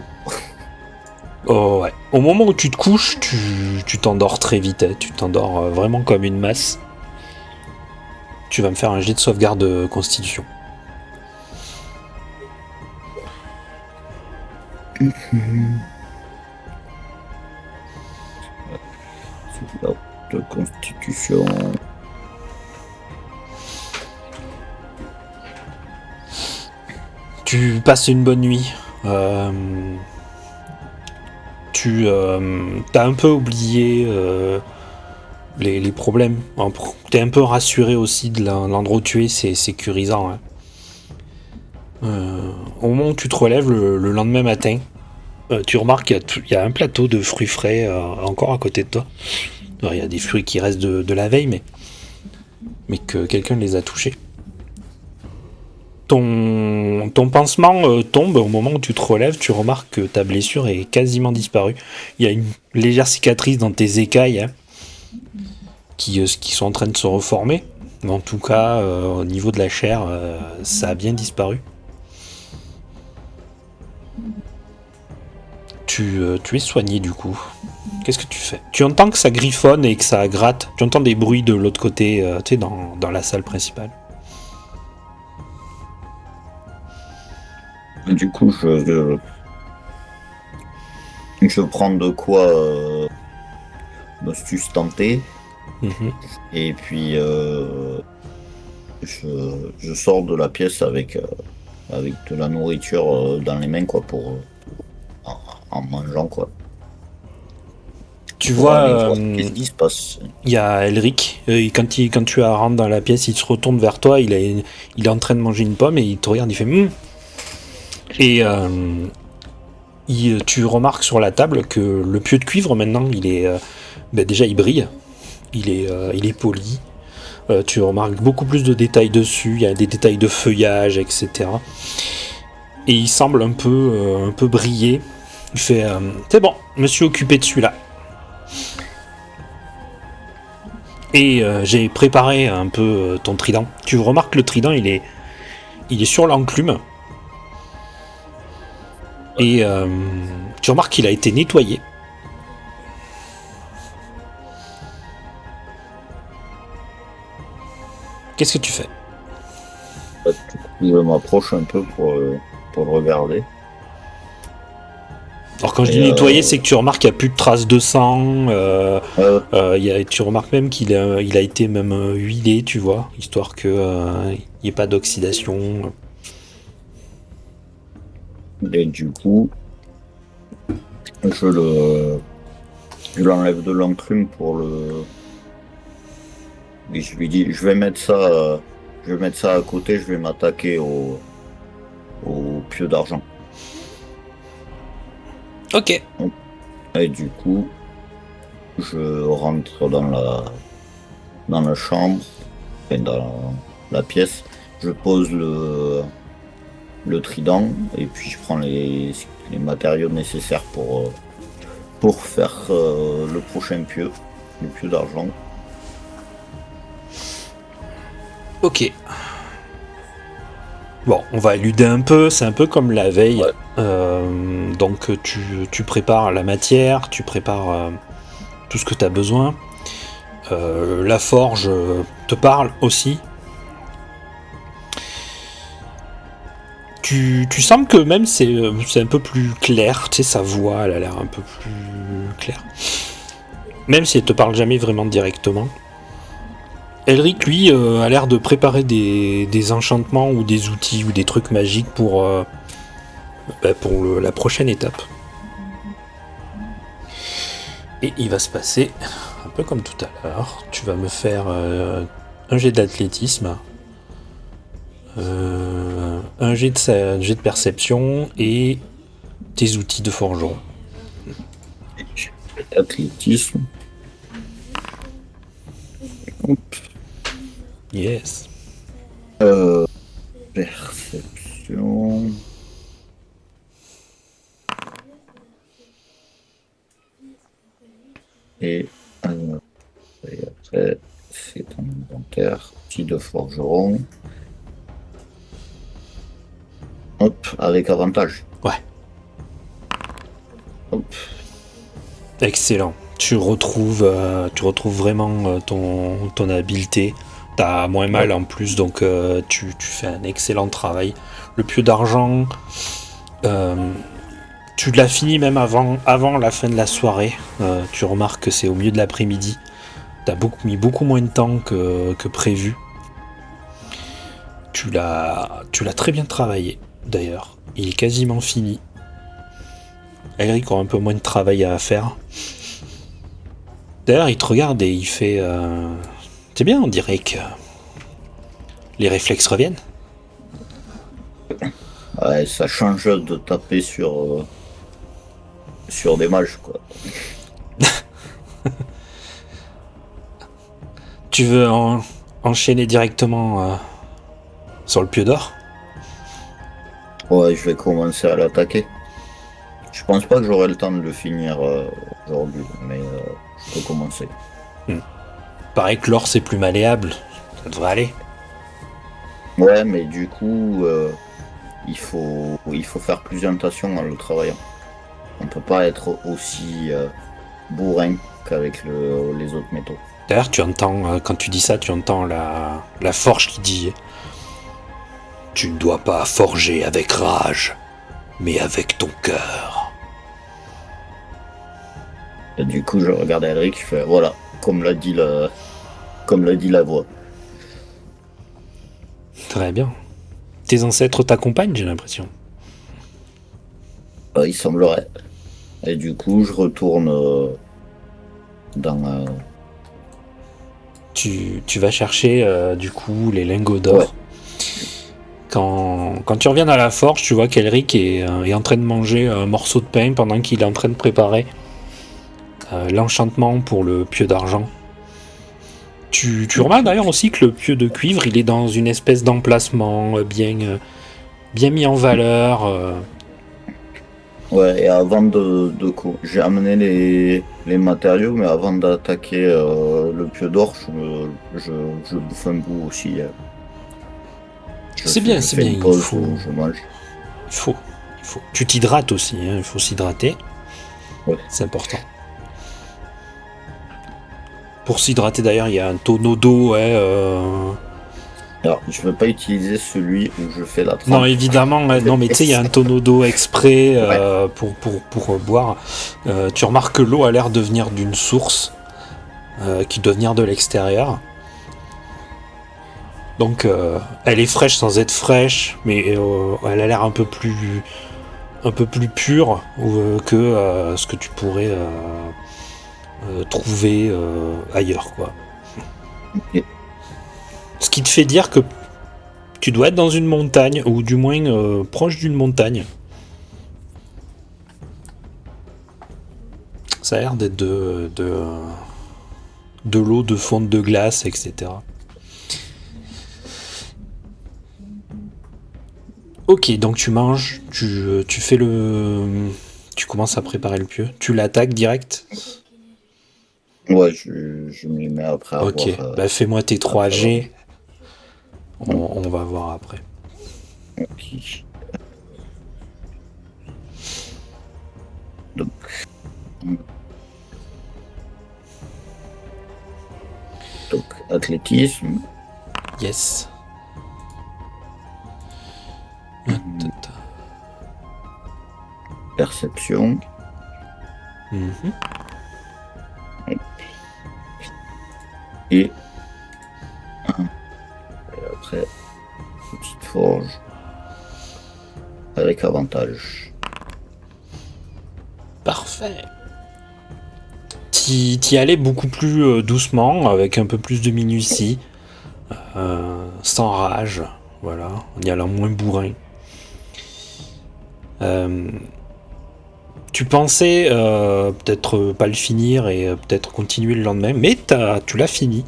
Oh ouais. Au moment où tu te couches, tu t'endors très vite. Hein. Tu t'endors vraiment comme une masse. Tu vas me faire un jet de sauvegarde de constitution. Sauvegarde de constitution. Tu passes une bonne nuit. Tu as un peu oublié les problèmes. T'es un peu rassuré aussi de l'endroit où tu es, c'est sécurisant. Hein. Au moment où tu te relèves le lendemain matin, tu remarques qu'il y a un plateau de fruits frais encore à côté de toi. Alors, il y a des fruits qui restent de la veille, mais que quelqu'un les a touchés. Ton pansement tombe au moment où tu te relèves, tu remarques que ta blessure est quasiment disparue. Il y a une légère cicatrice dans tes écailles hein, qui sont en train de se reformer. Mais en tout cas, au niveau de la chair, ça a bien disparu. Tu es soigné du coup. Qu'est-ce que tu fais? Tu entends que ça griffonne et que ça gratte. Tu entends des bruits de l'autre côté, tu sais, dans la salle principale. Du coup, je prends de quoi me sustenter Mhm. et puis je sors de la pièce avec de la nourriture dans les mains quoi en, en mangeant quoi Tu pour aller vois, voir qu'est-ce qui se passe. il y a Elric. Quand tu rentres dans la pièce, il se retourne vers toi. Il est en train de manger une pomme et il te regarde. Il fait Et tu remarques sur la table que le pieu de cuivre maintenant, il est déjà il brille. Il est poli. Tu remarques beaucoup plus de détails dessus. Il y a des détails de feuillage, etc. Et il semble un peu briller. Il fait c'est bon, je me suis occupé de celui-là. Et j'ai préparé un peu ton trident. Tu remarques que le trident, il est sur l'enclume. Et tu remarques qu'il a été nettoyé. Qu'est-ce que tu fais? Je m'approche un peu pour le regarder. Alors quand je dis Et nettoyé, c'est que tu remarques qu'il n'y a plus de traces de sang. euh, Tu remarques même il a été même huilé, tu vois, histoire que il n'y ait pas d'oxydation. et du coup, je le je l'enlève de l'enclume pour le. Et je lui dis, je vais mettre ça à côté, je vais m'attaquer au pieu d'argent. Ok. Et du coup, je rentre dans la chambre, enfin, dans la pièce, je pose le trident et puis je prends les matériaux nécessaires pour faire le prochain pieu, le pieu d'argent. Ok. Bon, on va éluder un peu, c'est un peu comme la veille. Ouais. Donc tu prépares la matière, tu prépares tout ce que tu as besoin. La forge te parle aussi. Tu sens que même c'est un peu plus clair, tu sais, sa voix elle a l'air un peu plus claire. Même si elle te parle jamais vraiment directement. Elric, lui, a l'air de préparer des enchantements ou des outils ou des trucs magiques pour la prochaine étape. Et il va se passer un peu comme tout à l'heure. Tu vas me faire un jet d'athlétisme, un jet de perception et tes outils de forgeron. Athlétisme. Hop. Yes. Perception. Et, et après, c'est un inventaire. Outil de forgeron. avec avantage. Ouais. Hop. Excellent. Tu retrouves vraiment ton habileté. T'as moins mal en plus, donc tu fais un excellent travail. Le pieu d'argent, tu l'as fini même avant la fin de la soirée. Tu remarques que c'est au milieu de l'après-midi. T'as mis beaucoup moins de temps que prévu. Tu l'as très bien travaillé, d'ailleurs. Il est quasiment fini. Elric a un peu moins de travail à faire. D'ailleurs, il te regarde et il fait... C'est bien, on dirait que les réflexes reviennent. Ouais, ça change de taper sur des mages, quoi. Tu veux enchaîner directement sur le pieu d'or? Ouais, je vais commencer à l'attaquer. Je pense pas que j'aurai le temps de le finir aujourd'hui, mais je peux commencer. Pareil que l'or c'est plus malléable, ça devrait aller. Ouais, mais du coup, il faut faire plus attention en le travaillant. On peut pas être aussi bourrin qu'avec les autres métaux. D'ailleurs, tu entends, quand tu dis ça, tu entends la forge qui dit « Tu ne dois pas forger avec rage, mais avec ton cœur. » Et du coup, je regarde Elric, je fais voilà, comme l'a dit la voix. Très bien. Tes ancêtres t'accompagnent, j'ai l'impression. Il semblerait. Et du coup, je retourne dans... Tu vas chercher, du coup, les lingots d'or. Ouais. Quand tu reviens à la forge, tu vois qu'Elric est en train de manger un morceau de pain pendant qu'il est en train de préparer l'enchantement pour le pieu d'argent. Tu remarques d'ailleurs aussi que le pieu de cuivre, il est dans une espèce d'emplacement bien mis en valeur. Ouais, et avant j'ai amené les matériaux, mais avant d'attaquer le pieu d'or, je bouffe un bout aussi. C'est bien, il faut. Je mange. Il faut. Tu t'hydrates aussi, hein, il faut s'hydrater. Ouais. C'est important. Pour s'hydrater d'ailleurs, il y a un tonneau d'eau. Alors, je ne veux pas utiliser celui où je fais la trempe. Non, évidemment, non, mais tu sais, il y a un tonneau d'eau exprès pour boire. Tu remarques que l'eau a l'air de venir d'une source qui doit venir de l'extérieur. Donc, elle est fraîche sans être fraîche, mais elle a l'air un peu plus pure que ce que tu pourrais trouver ailleurs, quoi. Okay. Ce qui te fait dire que tu dois être dans une montagne, ou du moins proche d'une montagne. Ça a l'air d'être de l'eau de fonte de glace, etc. Ok, donc tu manges, tu fais tu commences à préparer le pieu. Tu l'attaques direct? Ouais, je m'y mets après avoir... Ok, fais-moi tes 3 G. On va voir après. Ok. Donc, athlétisme. Yes. Perception. Et après, petite forge avec avantage. Parfait. T'y allais beaucoup plus doucement, avec un peu plus de minutie, sans rage, voilà, en y allant moins bourrin. Tu pensais peut-être pas le finir et peut-être continuer le lendemain, mais tu l'as fini.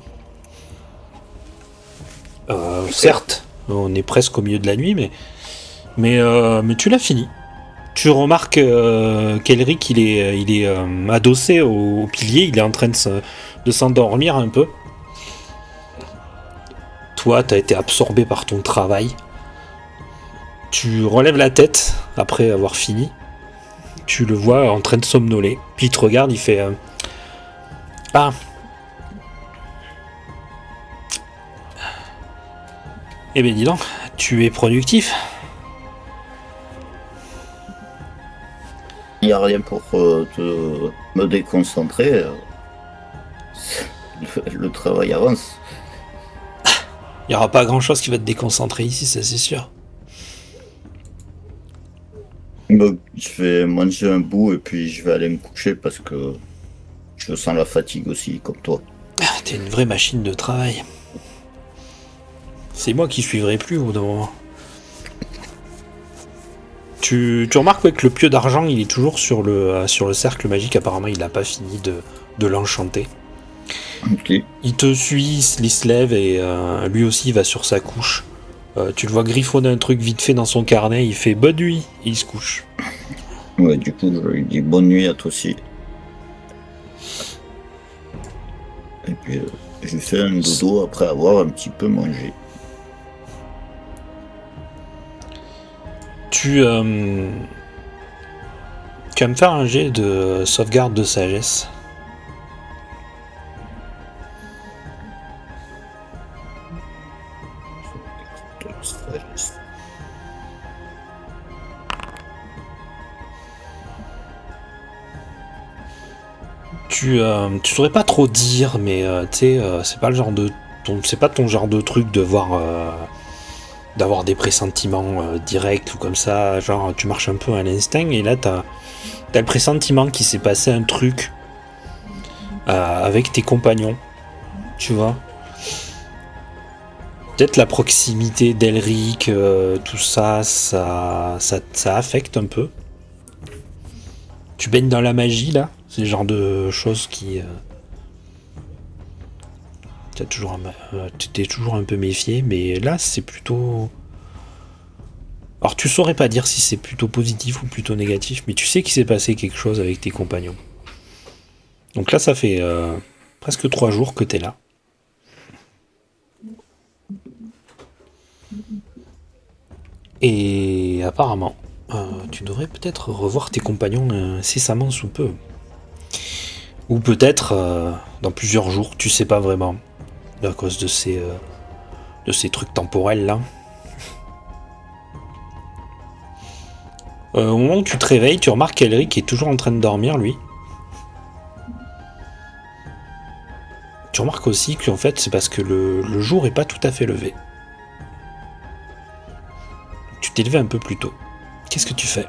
Certes, on est presque au milieu de la nuit, mais tu l'as fini. Tu remarques qu'Elric il est adossé au pilier, il est en train de s'endormir un peu. Toi, t'as été absorbé par ton travail. Tu relèves la tête après avoir fini. Tu le vois en train de somnoler. Puis il te regarde, il fait Ah. Eh ben dis donc, tu es productif. Il n'y a rien pour me déconcentrer. Le travail avance. Il n'y aura pas grand chose qui va te déconcentrer ici, ça c'est sûr. Donc, je vais manger un bout et puis je vais aller me coucher parce que je sens la fatigue aussi, comme toi. T'es une vraie machine de travail. C'est moi qui suivrai plus au bout d'un moment. Tu remarques que le pieu d'argent, il est toujours sur le cercle magique. Apparemment, il n'a pas fini de l'enchanter. Ok. Il te suit, il se lève et lui aussi il va sur sa couche. Tu le vois griffonner un truc vite fait dans son carnet. Il fait bonne nuit et il se couche. Ouais, du coup, je lui dis bonne nuit à toi aussi. Et puis, je fais un dodo après avoir un petit peu mangé. Tu vas me faire un jet de sauvegarde de sagesse. Tu saurais pas trop dire, mais tu sais, c'est pas le genre de c'est pas ton genre de truc de voir d'avoir des pressentiments directs ou comme ça. Genre, tu marches un peu à l'instinct et là t'as le pressentiment qu'il s'est passé un truc avec tes compagnons, tu vois. Peut-être la proximité d'Elric, tout ça, ça affecte un peu. Tu baignes dans la magie là, c'est le genre de choses qui. Tu t'es toujours un peu méfié, mais là c'est plutôt. Alors tu saurais pas dire si c'est plutôt positif ou plutôt négatif, mais tu sais qu'il s'est passé quelque chose avec tes compagnons. Donc là ça fait presque 3 jours que t'es là. Et apparemment, tu devrais peut-être revoir tes compagnons incessamment sous peu. Ou peut-être dans plusieurs jours, tu sais pas vraiment. À cause de ces trucs temporels là. Au moment où tu te réveilles, tu remarques qu'Elric est toujours en train de dormir lui. Tu remarques aussi qu'en fait c'est parce que le jour est pas tout à fait levé. Tu t'es levé un peu plus tôt. Qu'est-ce que tu fais ?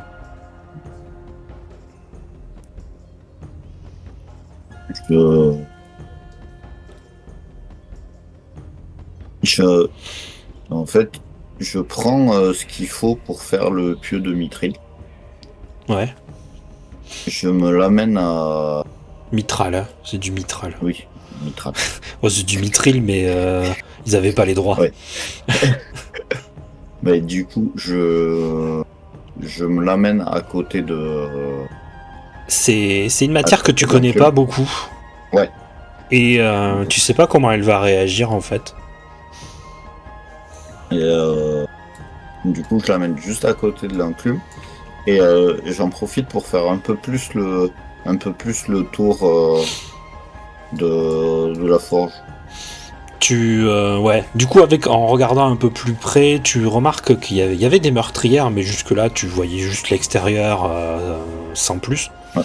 En fait, je prends ce qu'il faut pour faire le pieu de Mithril. Ouais. Je me l'amène à... Mitral, hein, c'est du mitral. Oui, Mitral. Oh, c'est du mithril, mais ils avaient pas les droits. Ouais. Mais du coup, je me l'amène à côté de... C'est une matière que tu connais pas beaucoup. Ouais. Et tu sais pas comment elle va réagir en fait. Et du coup, je l'amène juste à côté de l'enclume. Et j'en profite pour faire un peu plus le tour de la forge. Ouais. Du coup, en regardant un peu plus près, tu remarques qu'il y avait des meurtrières, mais jusque-là, tu voyais juste l'extérieur sans plus. Ouais.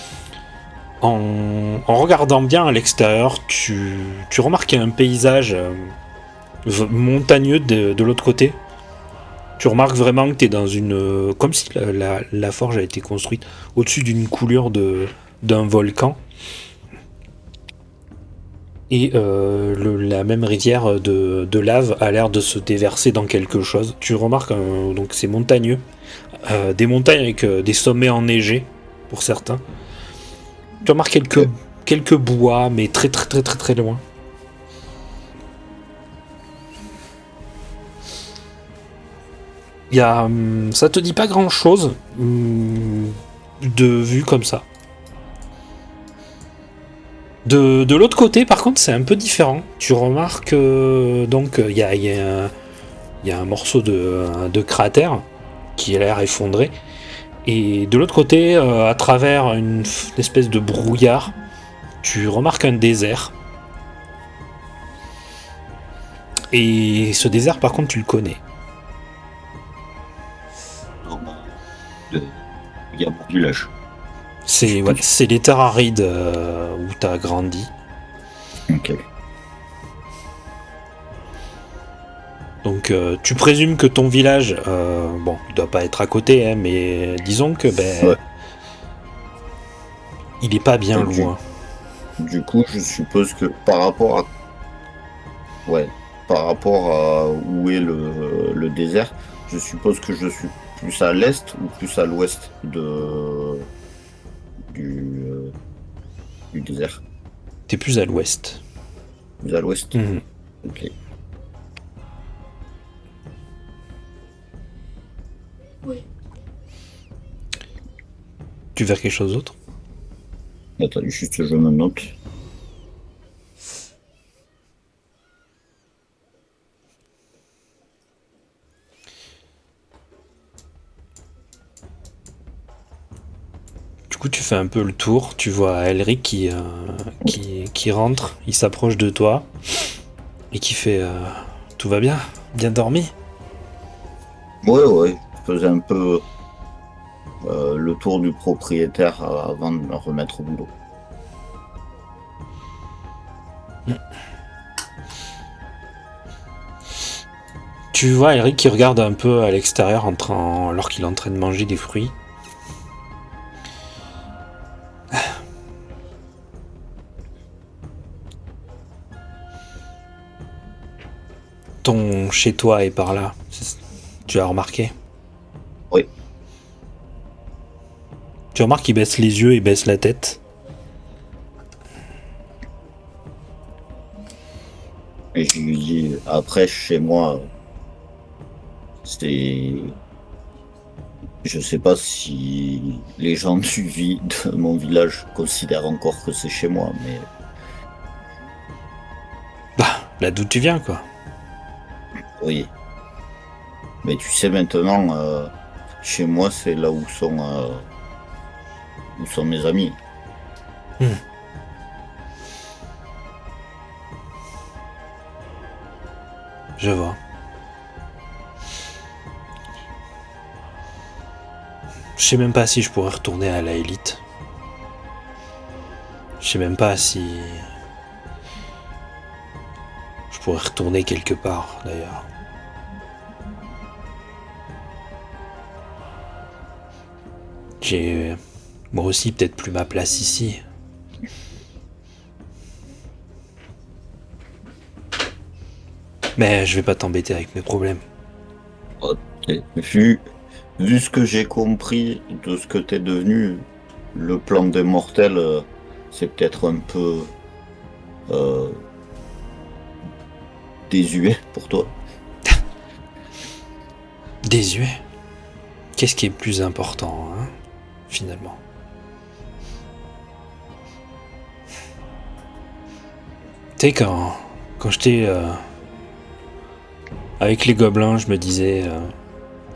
En regardant bien à l'extérieur, tu remarques qu'il y a un paysage montagneux de l'autre côté. Tu remarques vraiment que tu es dans une... comme si la forge a été construite au-dessus d'une coulure d'un volcan. Et la même rivière de lave a l'air de se déverser dans quelque chose. Tu remarques donc c'est montagneux. Des montagnes avec des sommets enneigés, pour certains. Tu remarques quelques bois, mais très très très très très loin. Ça te dit pas grand chose de vue comme ça. De l'autre côté, par contre, c'est un peu différent. Tu remarques donc il y a un morceau de cratère qui a l'air effondré. Et de l'autre côté, à travers une espèce de brouillard, tu remarques un désert. Et ce désert, par contre, tu le connais. Non, il y a mon village. C'est les terres arides où tu as grandi. Ok. Donc tu présumes que ton village, bon, il doit pas être à côté, hein, mais disons que Ouais. il est pas bien Ok. loin. Du coup, je suppose que par rapport à où est le désert, je suppose que je suis plus à l'est ou plus à l'ouest du désert. T'es plus à l'ouest. Plus à l'ouest. Mhm. Ok. Tu veux quelque chose d'autre? Attends, juste je me note. Du coup, tu fais un peu le tour. Tu vois Elric qui rentre, il s'approche de toi et qui fait tout va bien? Bien dormi? Ouais, je faisais un peu le tour du propriétaire avant de me remettre au boulot. Tu vois Elric qui regarde un peu à l'extérieur alors qu'il est en train de manger des fruits. Ton chez toi est par là. Tu as remarqué? Oui. Tu remarques qu'il baisse les yeux et baisse la tête. Et je lui dis, après, chez moi, c'est. Je sais pas si les gens de mon village considèrent encore que c'est chez moi, mais Bah, là d'où tu viens, quoi. oui. Mais tu sais maintenant, chez moi, c'est là où sont mes amis. Je vois. Je sais même pas si je pourrais retourner à la élite. Je sais même pas si je pourrais retourner quelque part, d'ailleurs. J'ai moi aussi peut-être plus ma place ici. Mais je vais pas t'embêter avec mes problèmes. Et vu ce que j'ai compris de ce que t'es devenu, le plan des mortels, c'est peut-être un peu euh, désuet pour toi. Désuet. Qu'est-ce qui est plus important, hein, finalement? Tu sais, quand j'étais avec les gobelins, je me disais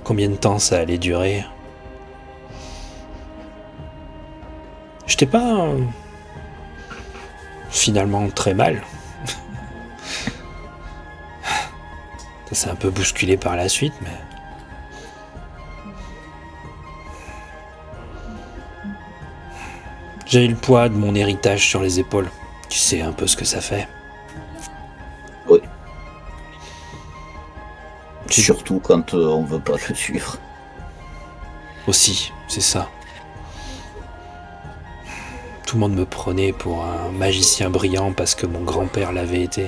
combien de temps ça allait durer. J'étais pas finalement très mal. Ça s'est un peu bousculé par la suite, mais j'ai eu le poids de mon héritage sur les épaules. Tu sais un peu ce que ça fait. Oui. Tu- Surtout quand on veut pas le suivre. Aussi, c'est ça. Tout le monde me prenait pour un magicien brillant parce que mon grand-père l'avait été.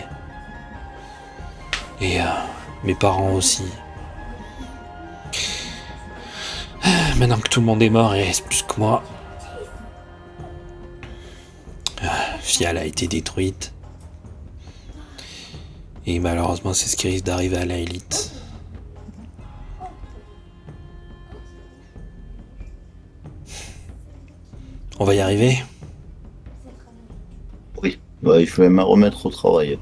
Et mes parents aussi. Maintenant que tout le monde est mort, il reste plus que moi. Fial a été détruite. Et malheureusement, c'est ce qui risque d'arriver à la élite. On va y arriver. Oui, ouais, je vais me remettre au travail.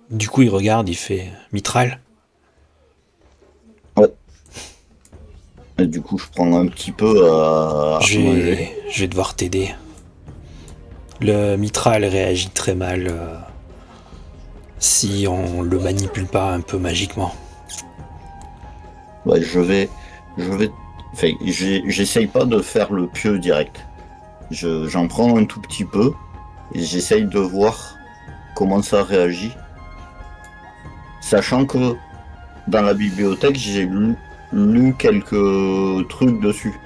Du coup, il regarde, il fait Mitral. Et du coup, je prends un petit peu à manger. Je vais devoir t'aider. Le mitral réagit très mal si on le manipule pas un peu magiquement. Ouais, je vais, enfin, j'essaye pas de faire le pieu direct. J'en prends un tout petit peu et j'essaye de voir comment ça réagit, sachant que dans la bibliothèque, j'ai lu quelques trucs dessus.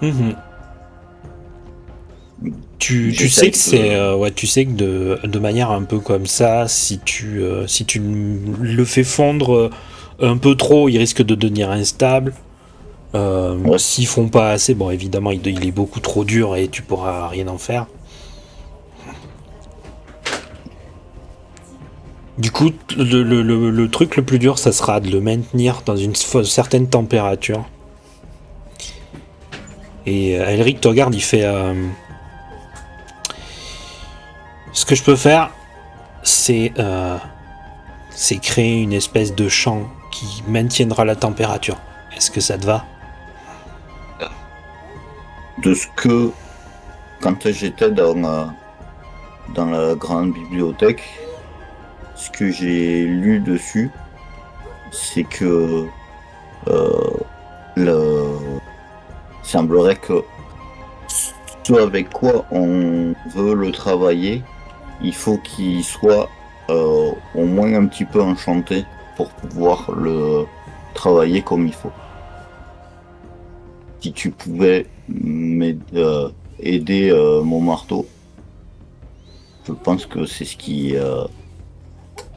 Mhm. Tu sais J'essaye que c'est ouais, tu sais que de manière un peu comme ça, si tu le fais fondre un peu trop, il risque de devenir instable. Ouais, S'ils font pas assez, bon évidemment il est beaucoup trop dur et tu pourras rien en faire. Du coup, le truc le plus dur, ça sera de le maintenir dans une certaine température. Et Elric te regarde, il fait ce que je peux faire, c'est créer une espèce de champ qui maintiendra la température. Est-ce que ça te va? de ce que quand j'étais dans la grande bibliothèque, ce que j'ai lu dessus, c'est que euh, le semblerait que ce avec quoi on veut le travailler, il faut qu'il soit au moins un petit peu enchanté pour pouvoir le travailler comme il faut. Si tu pouvais aider mon marteau, je pense que c'est ce qui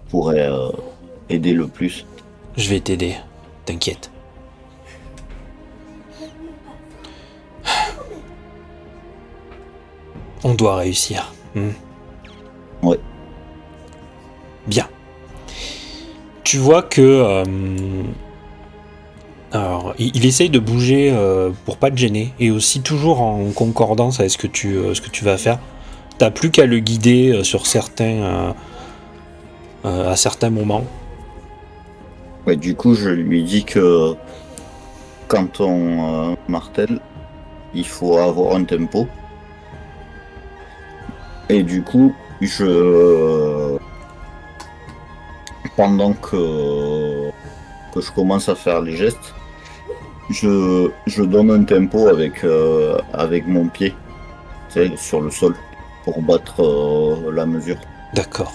pourrait aider le plus. Je vais t'aider, t'inquiète. On doit réussir. Ouais. Bien. Tu vois que alors, il essaye de bouger pour pas te gêner et aussi toujours en concordance avec ce que tu vas faire. T'as plus qu'à le guider sur à certains moments. Ouais, du coup, je lui dis que quand on martèle, il faut avoir un tempo. Et du coup, pendant que je commence à faire les gestes, je donne un tempo avec mon pied, tu sais, sur le sol, pour battre la mesure. D'accord.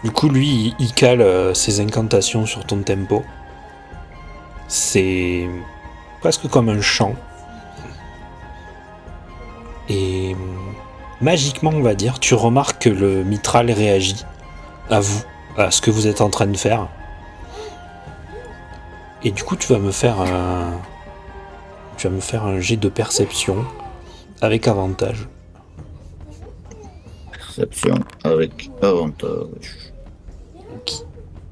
Du coup, lui, il cale ses incantations sur ton tempo. C'est presque comme un chant. Et magiquement, on va dire, tu remarques que le mitral réagit à vous, à ce que vous êtes en train de faire. Et du coup, tu vas me faire un jet de perception avec avantage. Perception avec avantage.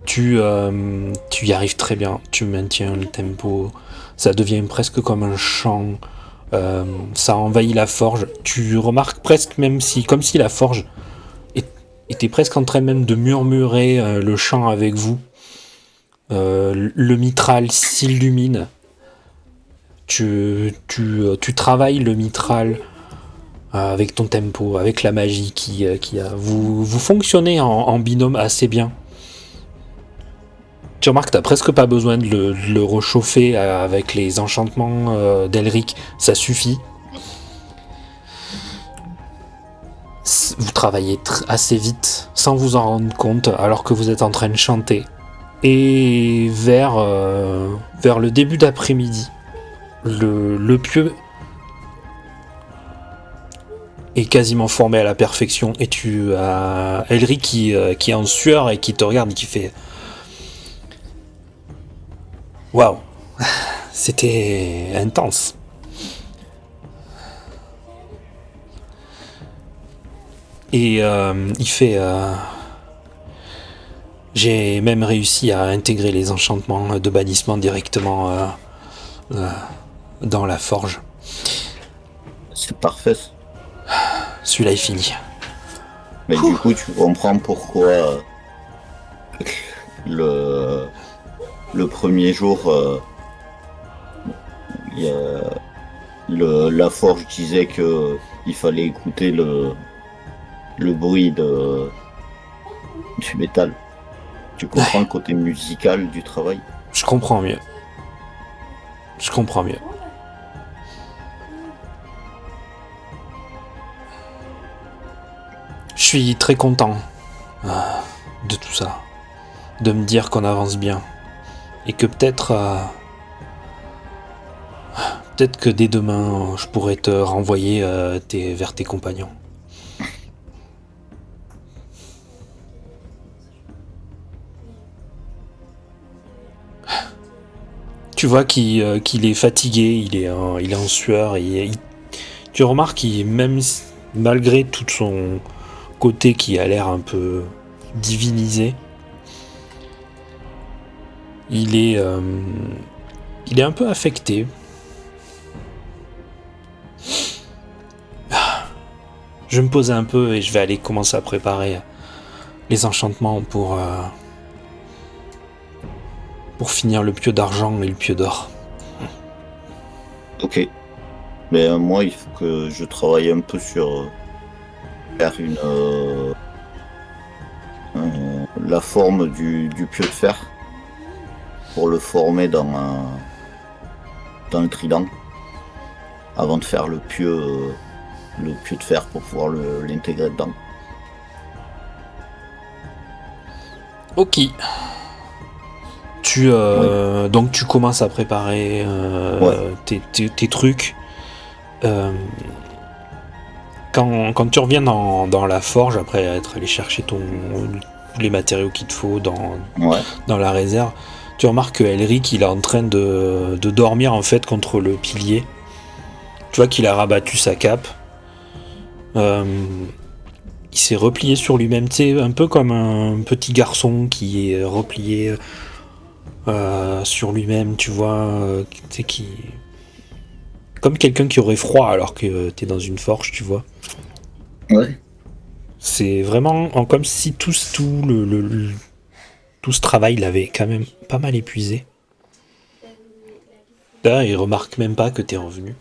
Tu y arrives très bien, tu maintiens le tempo, ça devient presque comme un chant, ça envahit la forge. Tu remarques presque même si, comme si la forge était presque en train même de murmurer le chant avec vous. Le mitral s'illumine. Tu travailles le mitral avec ton tempo, avec la magie qui a. Vous fonctionnez en binôme assez bien. Tu remarques que t'as presque pas besoin de le réchauffer avec les enchantements d'Elric, ça suffit. Vous travaillez assez vite, sans vous en rendre compte, alors que vous êtes en train de chanter. Et vers le début d'après-midi, le pieu est quasiment formé à la perfection, et tu as Elric qui est en sueur et qui te regarde et qui fait... Waouh, c'était intense. Et il fait... j'ai même réussi à intégrer les enchantements de bannissement directement dans la forge. C'est parfait. Celui-là est fini. Mais du coup, tu comprends pourquoi le premier jour, Il y a la forge disait que il fallait écouter le bruit du métal. Tu comprends le côté musical du travail? Je comprends mieux. Je comprends mieux. Je suis très content de tout ça. De me dire qu'on avance bien. Et que peut-être que dès demain, je pourrais te renvoyer vers tes compagnons. Tu vois qu'il est fatigué, il est en sueur. Tu remarques même malgré tout son côté qui a l'air un peu divinisé, il est un peu affecté. Je vais me poser un peu et je vais aller commencer à préparer les enchantements pour finir le pieu d'argent et le pieu d'or. Ok. Mais moi, il faut que je travaille un peu sur faire la forme du pieu de fer pour le former dans le trident avant de faire le pieu de fer pour pouvoir l'intégrer dedans. Ok. Donc tu commences à préparer tes trucs. Quand tu reviens dans la forge, après être allé chercher tous les matériaux qu'il te faut dans la réserve, tu remarques que Elric il est en train de dormir en fait contre le pilier. Tu vois qu'il a rabattu sa cape. Il s'est replié sur lui-même, tu sais, un peu comme un petit garçon qui est replié sur lui-même, tu vois, tu sais, comme quelqu'un qui aurait froid alors que t'es dans une forge, tu vois. Ouais. C'est vraiment comme si tout ce travail l'avait quand même pas mal épuisé. Là, il remarque même pas que t'es revenu.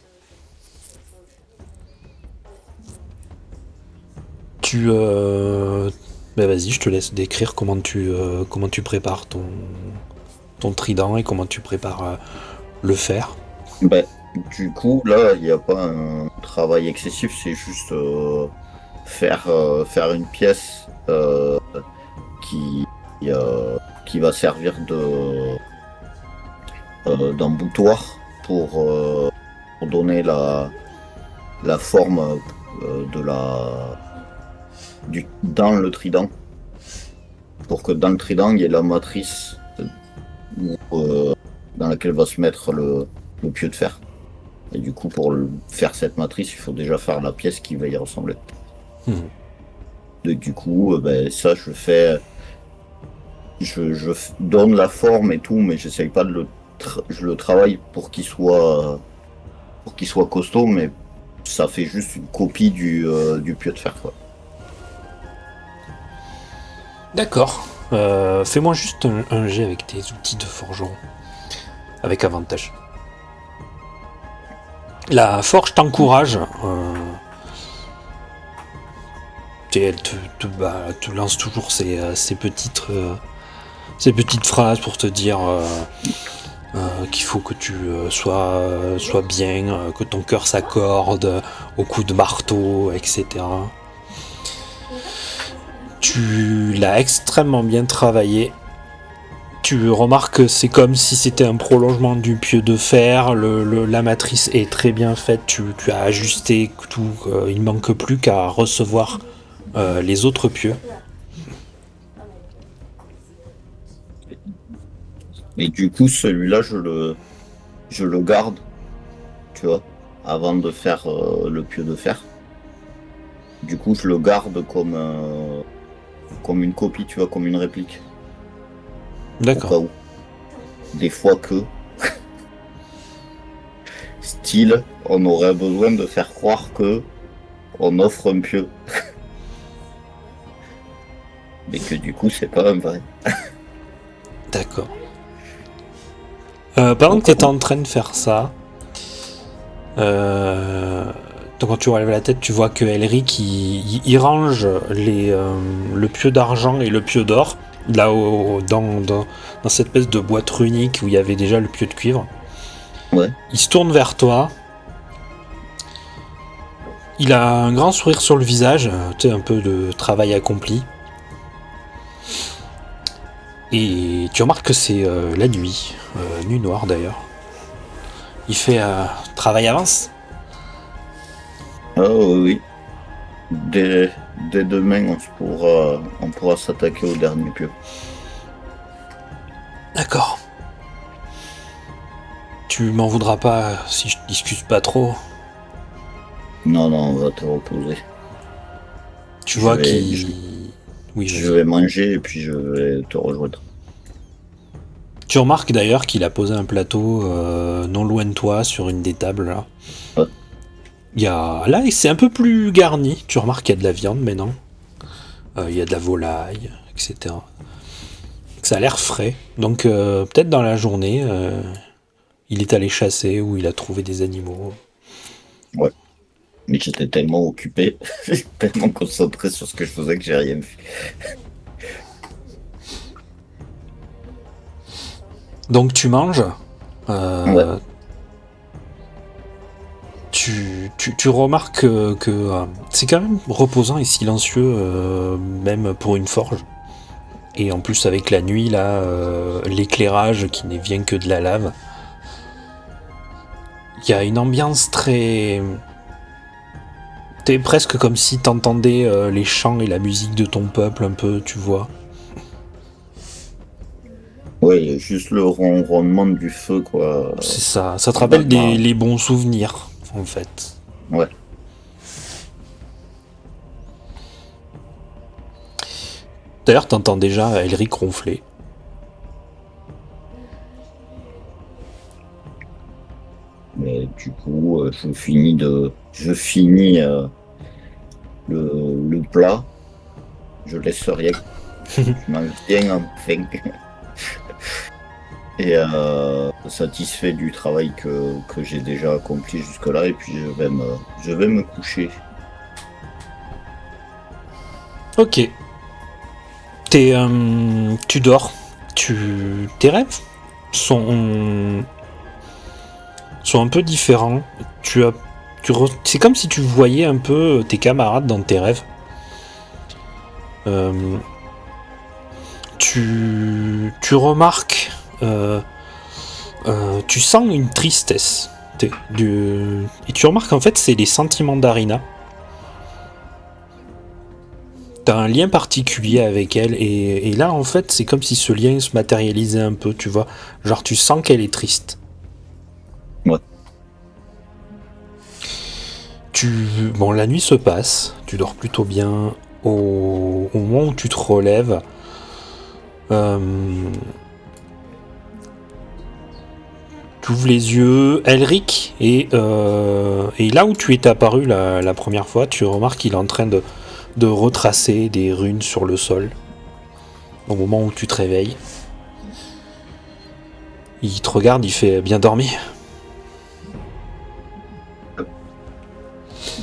Vas-y, je te laisse décrire comment tu prépares ton trident et comment tu prépares le fer. Du coup, là, il n'y a pas un travail excessif, c'est juste faire une pièce qui va servir d'emboutoir pour donner la forme dans le trident, pour que dans le trident il y ait la matrice dans laquelle va se mettre le pieu de fer. Et du coup, pour faire cette matrice, il faut déjà faire la pièce qui va y ressembler. Et du coup, ça, je donne la forme et tout, mais j'essaye pas je le travaille pour qu'il soit costaud, mais ça fait juste une copie du pieu de fer, quoi. D'accord. Fais-moi juste un jet avec tes outils de forgeron. Avec avantage. La forge t'encourage. Elle te lance toujours ces petites phrases pour te dire qu'il faut que tu sois bien, que ton cœur s'accorde au coup de marteau, etc. Tu l'as extrêmement bien travaillé. Tu remarques que c'est comme si c'était un prolongement du pieu de fer. La matrice est très bien faite. Tu as ajusté tout. Il ne manque plus qu'à recevoir les autres pieux. Et du coup, celui-là, je le garde, tu vois, avant de faire le pieu de fer. Du coup, je le garde comme une copie, tu vois, comme une réplique. D'accord. Au cas où. Des fois que style, on aurait besoin de faire croire que on offre un pieu. Mais que du coup, c'est pas un vrai. D'accord. Pendant que tu étais en train de faire ça, Donc quand tu relèves la tête, tu vois que Elric il range le pieu d'argent et le pieu d'or là dans cette espèce de boîte runique où il y avait déjà le pieu de cuivre. Ouais. Il se tourne vers toi. Il a un grand sourire sur le visage, tu sais, un peu de travail accompli. Et tu remarques que c'est la nuit, nuit noire d'ailleurs. Il fait travail avance. Ah oui, oui. Dès demain, on pourra s'attaquer au dernier pieu. D'accord. Tu m'en voudras pas si je discute pas trop. Non, non, on va te reposer. Tu vois Je qu'il... Oui, je vas-y. vais manger et puis je vais te rejoindre. Tu remarques d'ailleurs qu'il a posé un plateau non loin de toi sur une des tables là. Ouais. Il y a... Là, c'est un peu plus garni. Tu remarques qu'il y a de la viande maintenant. Il y a de la volaille, etc. Ça a l'air frais. Donc peut-être dans la journée, il est allé chasser ou il a trouvé des animaux. Ouais. Mais j'étais tellement occupé, tellement concentré sur ce que je faisais que j'ai rien vu. Donc tu manges. Ouais. Tu remarques que c'est quand même reposant et silencieux, même pour une forge. Et en plus avec la nuit, là, l'éclairage qui ne vient que de la lave. Il y a une ambiance très... T'es presque comme si t'entendais les chants et la musique de ton peuple un peu, tu vois. Ouais, il y a juste le ronronnement du feu, quoi. C'est ça, ça te Dans rappelle ma... les bons souvenirs, en fait. Ouais. D'ailleurs, t'entends déjà Elric ronfler. Mais du coup, je finis le plat. Je laisse rien. Je mange bien enfin. Et satisfait du travail que j'ai déjà accompli jusque-là. Et puis je vais me coucher. Ok. Tu dors. Tes rêves sont, sont un peu différents. C'est comme si tu voyais un peu tes camarades dans tes rêves. Euh, tu remarques, tu sens une tristesse. Et tu remarques en fait c'est les sentiments d'Arina. T'as un lien particulier avec elle et là en fait c'est comme si ce lien se matérialisait un peu, tu vois. Genre tu sens qu'elle est triste. Ouais. Bon, la nuit se passe, tu dors plutôt bien. Au moment où tu te relèves, euh, tu ouvres les yeux, Elric, et là où tu es apparu la première fois, tu remarques qu'il est en train de retracer des runes sur le sol. Au moment où tu te réveilles, il te regarde, il fait bien dormi.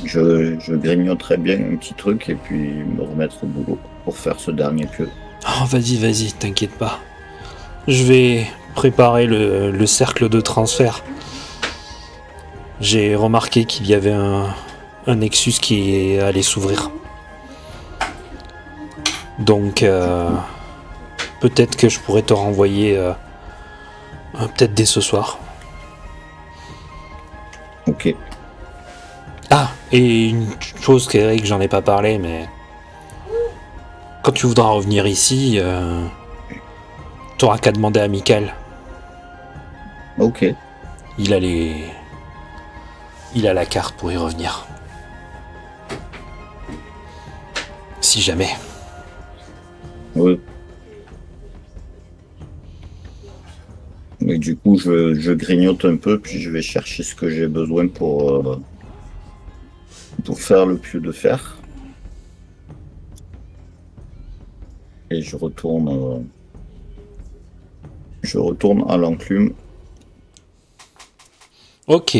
Je grignoterai bien un petit truc et puis me remettre au boulot pour faire ce dernier pieu. Oh, vas-y, t'inquiète pas. Je vais préparer le cercle de transfert. J'ai remarqué qu'il y avait un Nexus qui allait s'ouvrir. Donc, peut-être que je pourrais te renvoyer peut-être dès ce soir. Ok. Ah, et une chose qu'Eric, j'en ai pas parlé, mais quand tu voudras revenir ici, t'auras qu'à demander à Michael. Ok. Il a il a la carte pour y revenir. Si jamais. Ouais. Et du coup, je grignote un peu, puis je vais chercher ce que j'ai besoin pour faire le pieu de fer. Et je retourne à l'enclume. Ok.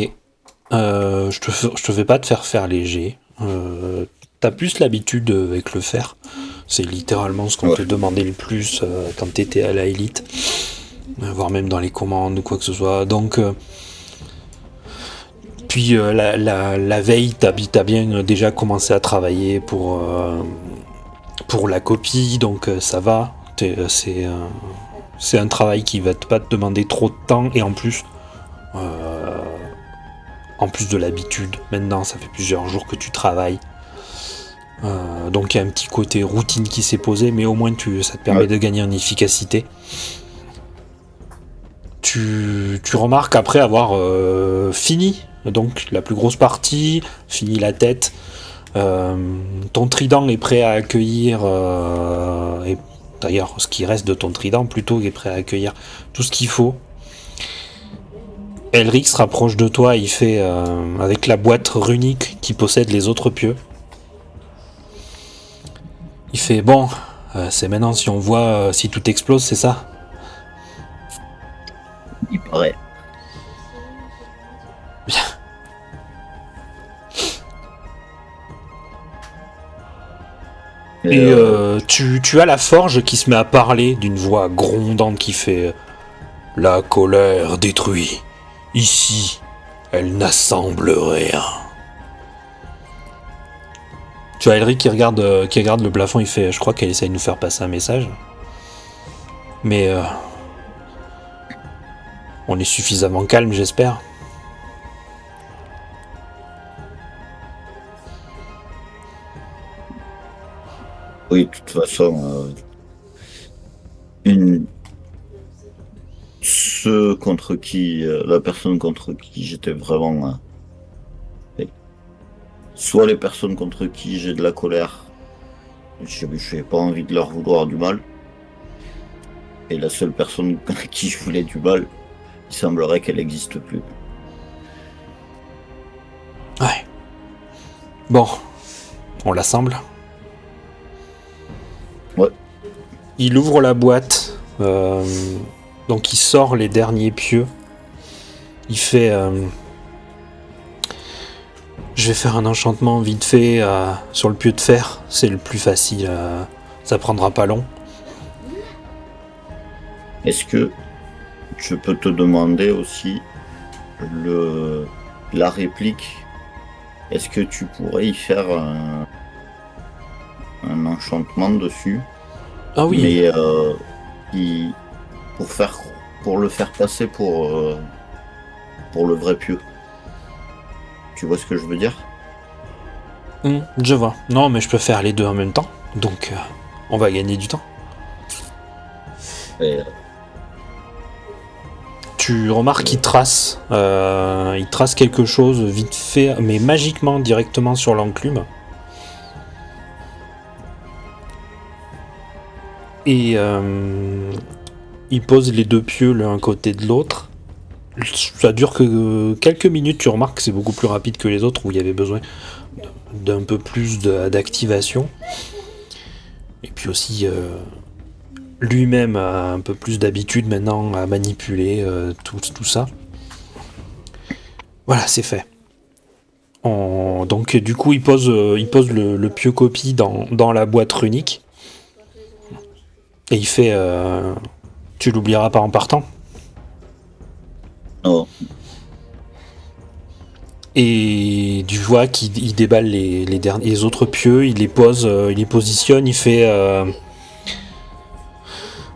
Je te fais pas te faire léger. T'as plus l'habitude avec le fer. C'est littéralement ce qu'on te demandait le plus quand t'étais à la élite. Voire même dans les commandes ou quoi que ce soit. Donc, puis la veille, t'as bien déjà commencé à travailler pour la copie, donc ça va. C'est un travail qui va pas te demander trop de temps, et en plus de l'habitude, maintenant ça fait plusieurs jours que tu travailles. Donc il y a un petit côté routine qui s'est posé, mais au moins ça te permet de gagner en efficacité. Tu remarques après avoir fini donc la plus grosse partie, fini la tête. Ton trident est prêt à accueillir, et d'ailleurs ce qui reste de ton trident plutôt est prêt à accueillir tout ce qu'il faut. Elric se rapproche de toi, il fait avec la boîte runique qui possède les autres pieux. Il fait bon, c'est maintenant si on voit si tout explose, c'est ça? Il paraît. Bien. Et tu as la forge qui se met à parler d'une voix grondante qui fait « La colère détruit. Ici, elle n'assemble rien. » Tu as Elric qui regarde le plafond, il fait « Je crois qu'elle essaye de nous faire passer un message. Mais on est suffisamment calme, j'espère. » Oui, de toute façon, la personne contre qui j'étais vraiment, soit les personnes contre qui j'ai de la colère, je n'ai pas envie de leur vouloir du mal, et la seule personne à qui je voulais du mal, il semblerait qu'elle n'existe plus. Ouais. Bon, on l'assemble. Ouais. Il ouvre la boîte, donc il sort les derniers pieux. Il fait je vais faire un enchantement vite fait sur le pieu de fer, c'est le plus facile, ça prendra pas long. Est-ce que je peux te demander aussi la réplique? Est-ce que tu pourrais y faire un enchantement dessus? Ah oui. Mais pour le faire passer pour le vrai pieu. Tu vois ce que je veux dire? Je vois. Non, mais je peux faire les deux en même temps, donc on va gagner du temps. Tu remarques qu'il trace quelque chose vite fait, mais magiquement directement sur l'enclume. Et il pose les deux pieux l'un à côté de l'autre. Ça dure que quelques minutes, tu remarques que c'est beaucoup plus rapide que les autres où il y avait besoin d'un peu plus d'activation. Et puis aussi, lui-même a un peu plus d'habitude maintenant à manipuler tout ça. Voilà, c'est fait. Donc du coup, il pose le pieu copie dans la boîte runique. Et il fait... tu l'oublieras pas en partant. Non. Et tu vois qu'il déballe les autres pieux, il les positionne, il fait...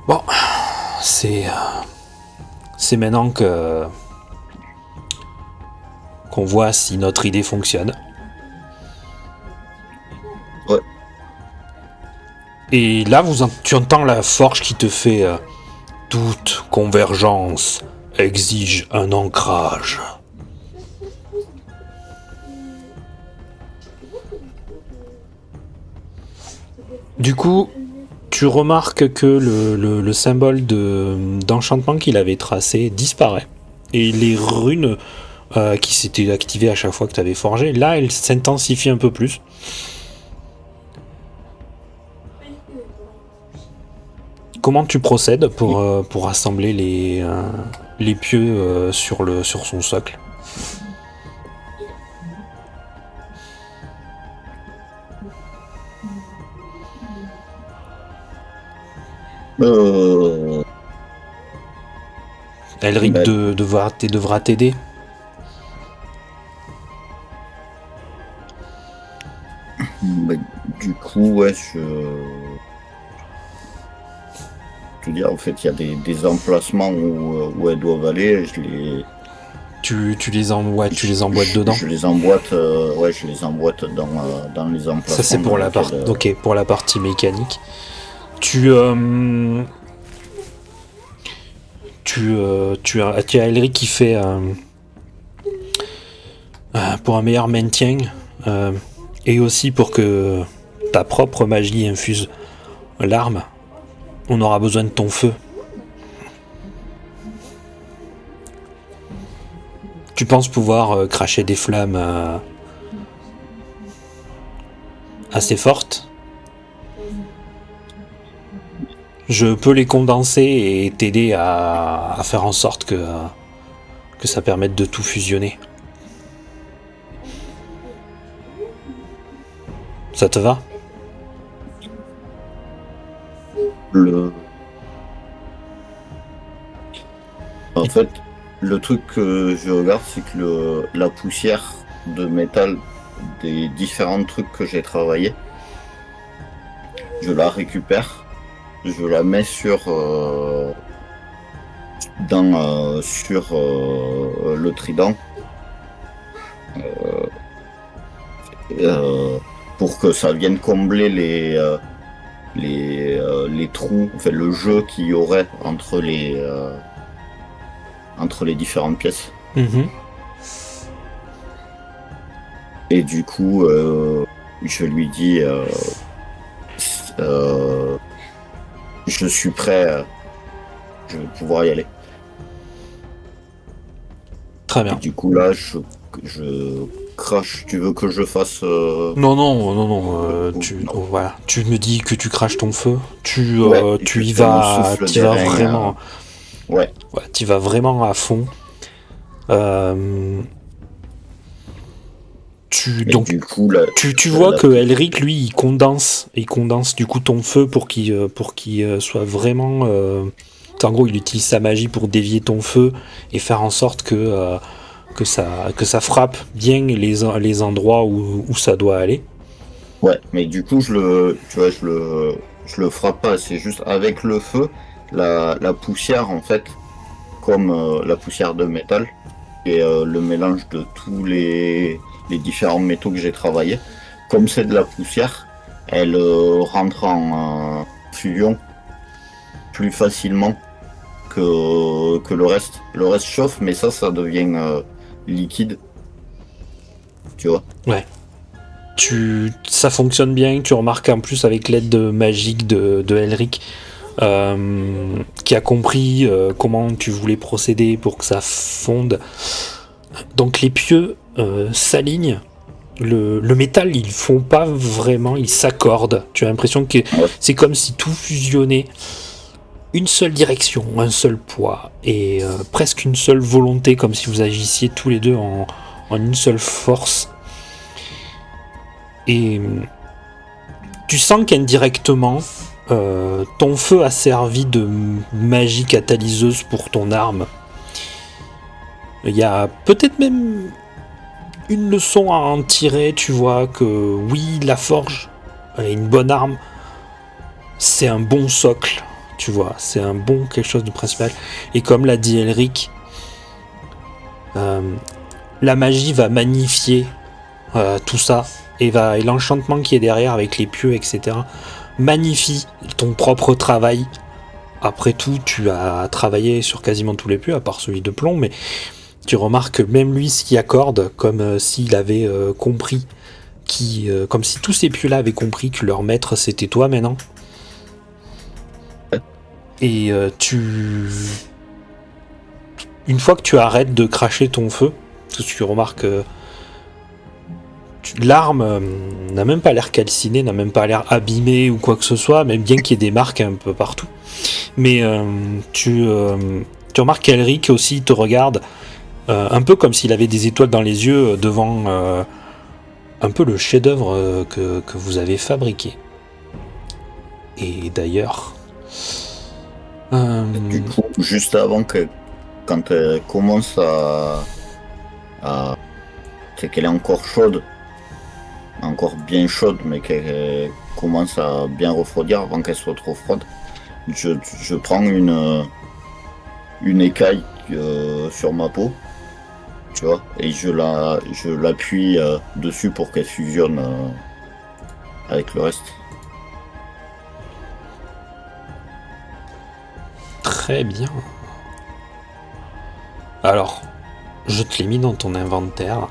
Bon, c'est maintenant qu'on voit si notre idée fonctionne. Ouais. Et là, tu entends la forge qui te fait toute convergence exige un ancrage. Du coup, tu remarques que le symbole d'enchantement qu'il avait tracé disparaît. Et les runes qui s'étaient activées à chaque fois que tu avais forgé, là, elles s'intensifient un peu plus. Comment tu procèdes pour assembler les pieux sur son socle? Elric devra t'aider. Bah, du coup, ouais, je veux dire, en fait, il y a des emplacements où elles doivent aller. Tu les emboîtes dedans. Je les emboîte, je les emboîte dans les emplacements. Ça c'est pour pour la partie mécanique. Tu as Elric qui fait pour un meilleur maintien et aussi pour que ta propre magie infuse l'arme. On aura besoin de ton feu. Tu penses pouvoir cracher des flammes assez fortes? Je peux les condenser et t'aider à faire en sorte que ça permette de tout fusionner. Ça te va? En fait, le truc que je regarde, c'est que la poussière de métal des différents trucs que j'ai travaillé, je la récupère, je la mets sur le trident pour que ça vienne combler les trous, enfin le jeu qu'il y aurait entre les différentes pièces. Mmh. Et du coup, je lui dis je suis prêt, je vais pouvoir y aller. Très bien. Et du coup là, je crache. Tu veux que je fasse Non. Voilà. Tu me dis que tu craches ton feu. Tu y vas vraiment. Ouais. Tu vas vraiment à fond. Du coup, là, tu vois que Elric, lui, il condense du coup ton feu pour qu'il soit vraiment. En gros, il utilise sa magie pour dévier ton feu et faire en sorte que ça frappe bien les endroits où ça doit aller. Ouais, mais du coup, je le frappe pas. C'est juste avec le feu, la poussière en fait, comme la poussière de métal et le mélange de tous les différents métaux que j'ai travaillés. Comme c'est de la poussière, elle rentre en fusion plus facilement que le reste. Le reste chauffe, mais ça devient liquide. Tu vois? Ouais. Ça fonctionne bien. Tu remarques en plus avec l'aide magique de Elric, qui a compris comment tu voulais procéder pour que ça fonde. Donc les pieux s'alignent. Le métal, ils font pas vraiment, ils s'accordent. Tu as l'impression que c'est comme si tout fusionnait. Une seule direction, un seul poids et presque une seule volonté, comme si vous agissiez tous les deux en une seule force. Et tu sens qu'indirectement, ton feu a servi de magie catalyseuse pour ton arme. Il y a peut-être même une leçon à en tirer, tu vois, que oui, la forge est une bonne arme, c'est un bon socle. Tu vois, c'est un bon quelque chose de principal. Et comme l'a dit Elric, la magie va magnifier tout ça. Et l'enchantement qui est derrière avec les pieux, etc., magnifie ton propre travail. Après tout, tu as travaillé sur quasiment tous les pieux, à part celui de plomb, mais tu remarques que même lui s'y accorde, comme s'il avait compris, comme si tous ces pieux-là avaient compris que leur maître c'était toi maintenant. Et une fois que tu arrêtes de cracher ton feu, parce que tu remarques que l'arme n'a même pas l'air calcinée, n'a même pas l'air abîmée ou quoi que ce soit, même bien qu'il y ait des marques un peu partout. Mais tu remarques qu'Elric aussi te regarde un peu comme s'il avait des étoiles dans les yeux devant un peu le chef-d'œuvre que vous avez fabriqué. Et d'ailleurs... Du coup, juste avant quand elle commence c'est qu'elle est encore chaude, encore bien chaude, mais qu'elle commence à bien refroidir avant qu'elle soit trop froide, je prends une écaille sur ma peau, tu vois, et je l'appuie dessus pour qu'elle fusionne avec le reste. Très bien. Alors, je te l'ai mis dans ton inventaire.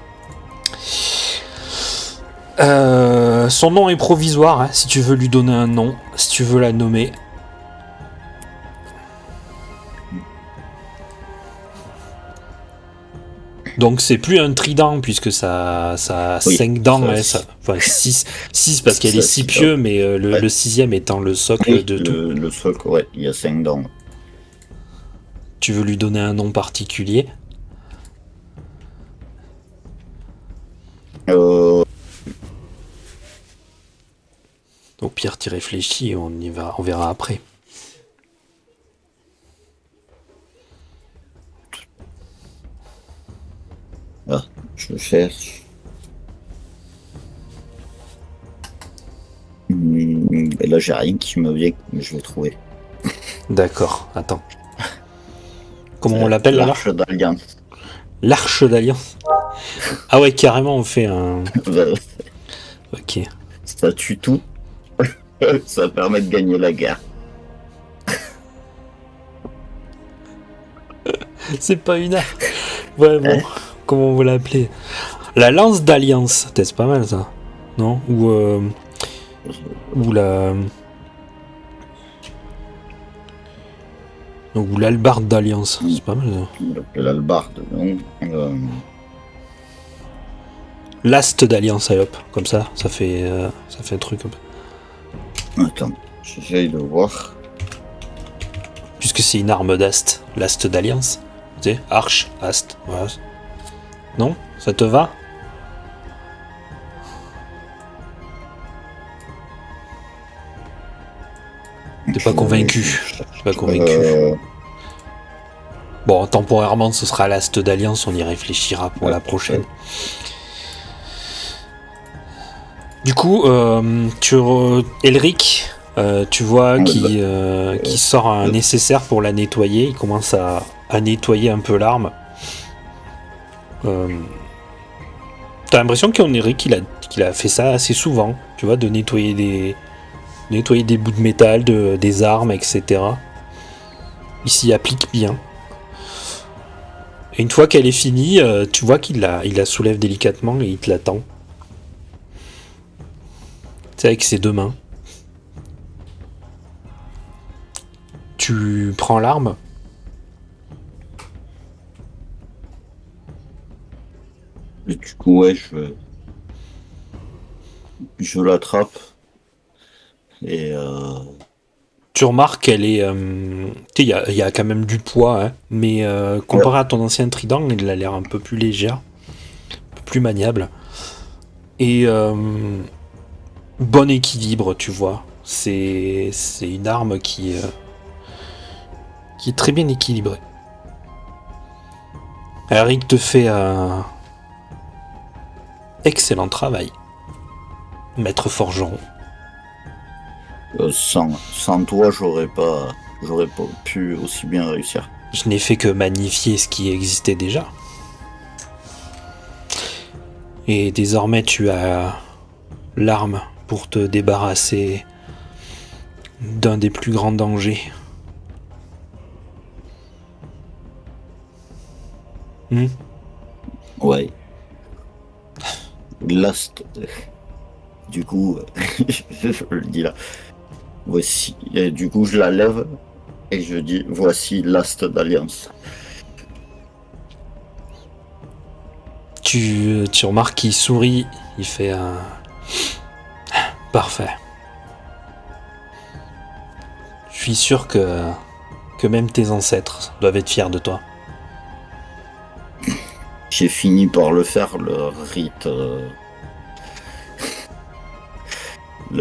Son nom est provisoire, hein, si tu veux lui donner un nom, si tu veux la nommer. Donc c'est plus un trident puisque ça a Oui, 5 dents, ça, hein, enfin 6 parce qu'elle est ça, 6 c'est pieux, mais le sixième étant le socle oui, de tout. le socle, ouais, il y a 5 dents. Tu veux lui donner un nom particulier? Euh, Au pire, t'y réfléchis, on verra après. je cherche. Et là, j'ai rien qui me vient, mais je vais trouver. D'accord, attends. Comment on l'appelle alors? L'Arche d'Alliance. L'Arche d'Alliance. Ah ouais, carrément, on fait un... Ok. Ça tue tout. Ça permet de gagner la guerre. C'est pas une arme. Ouais, bon. Comment on va l'appeler? La lance d'Alliance. C'est pas mal ça. Non? Ou la... Ou l'albarde d'Alliance. C'est pas mal ça. L'albarde, non. L'ast d'Alliance, allez hop. Comme ça fait un truc un peu. Attends, j'essaye de voir. Puisque c'est une arme d'ast. L'ast d'Alliance. Tu sais, arche, ast. Voilà. Non? Ça te va? T'es pas convaincu. Pas convaincu. Bon, temporairement, ce sera l'ast d'Alliance, on y réfléchira pour la prochaine. Du coup, Elric, tu vois qui sort un nécessaire pour la nettoyer. Il commence à nettoyer un peu l'arme. T'as l'impression qu'Elric, qu'il a fait ça assez souvent, tu vois, de nettoyer des bouts de métal, des armes, etc. Il s'y applique bien. Et une fois qu'elle est finie, tu vois qu'il la soulève délicatement et il te l'attend. C'est avec ses deux mains. Tu prends l'arme. Et du coup, ouais, je l'attrape. Et Tu remarques qu'elle est... il y a quand même du poids, hein, mais comparé à ton ancien trident, elle a l'air un peu plus légère, un peu plus maniable. Et bon équilibre, tu vois. C'est une arme qui est très bien équilibrée. Eric te fait un excellent travail, maître forgeron. sans toi, j'aurais pas pu aussi bien réussir. Je n'ai fait que magnifier ce qui existait déjà. Et désormais, tu as l'arme pour te débarrasser d'un des plus grands dangers. Ouais. Last. Du coup, je le dis là. Voici. Et du coup, je la lève et je dis voici l'ast d'Alliance. Tu remarques qu'il sourit, il fait un... Parfait. Je suis sûr que même tes ancêtres doivent être fiers de toi. J'ai fini par le faire, le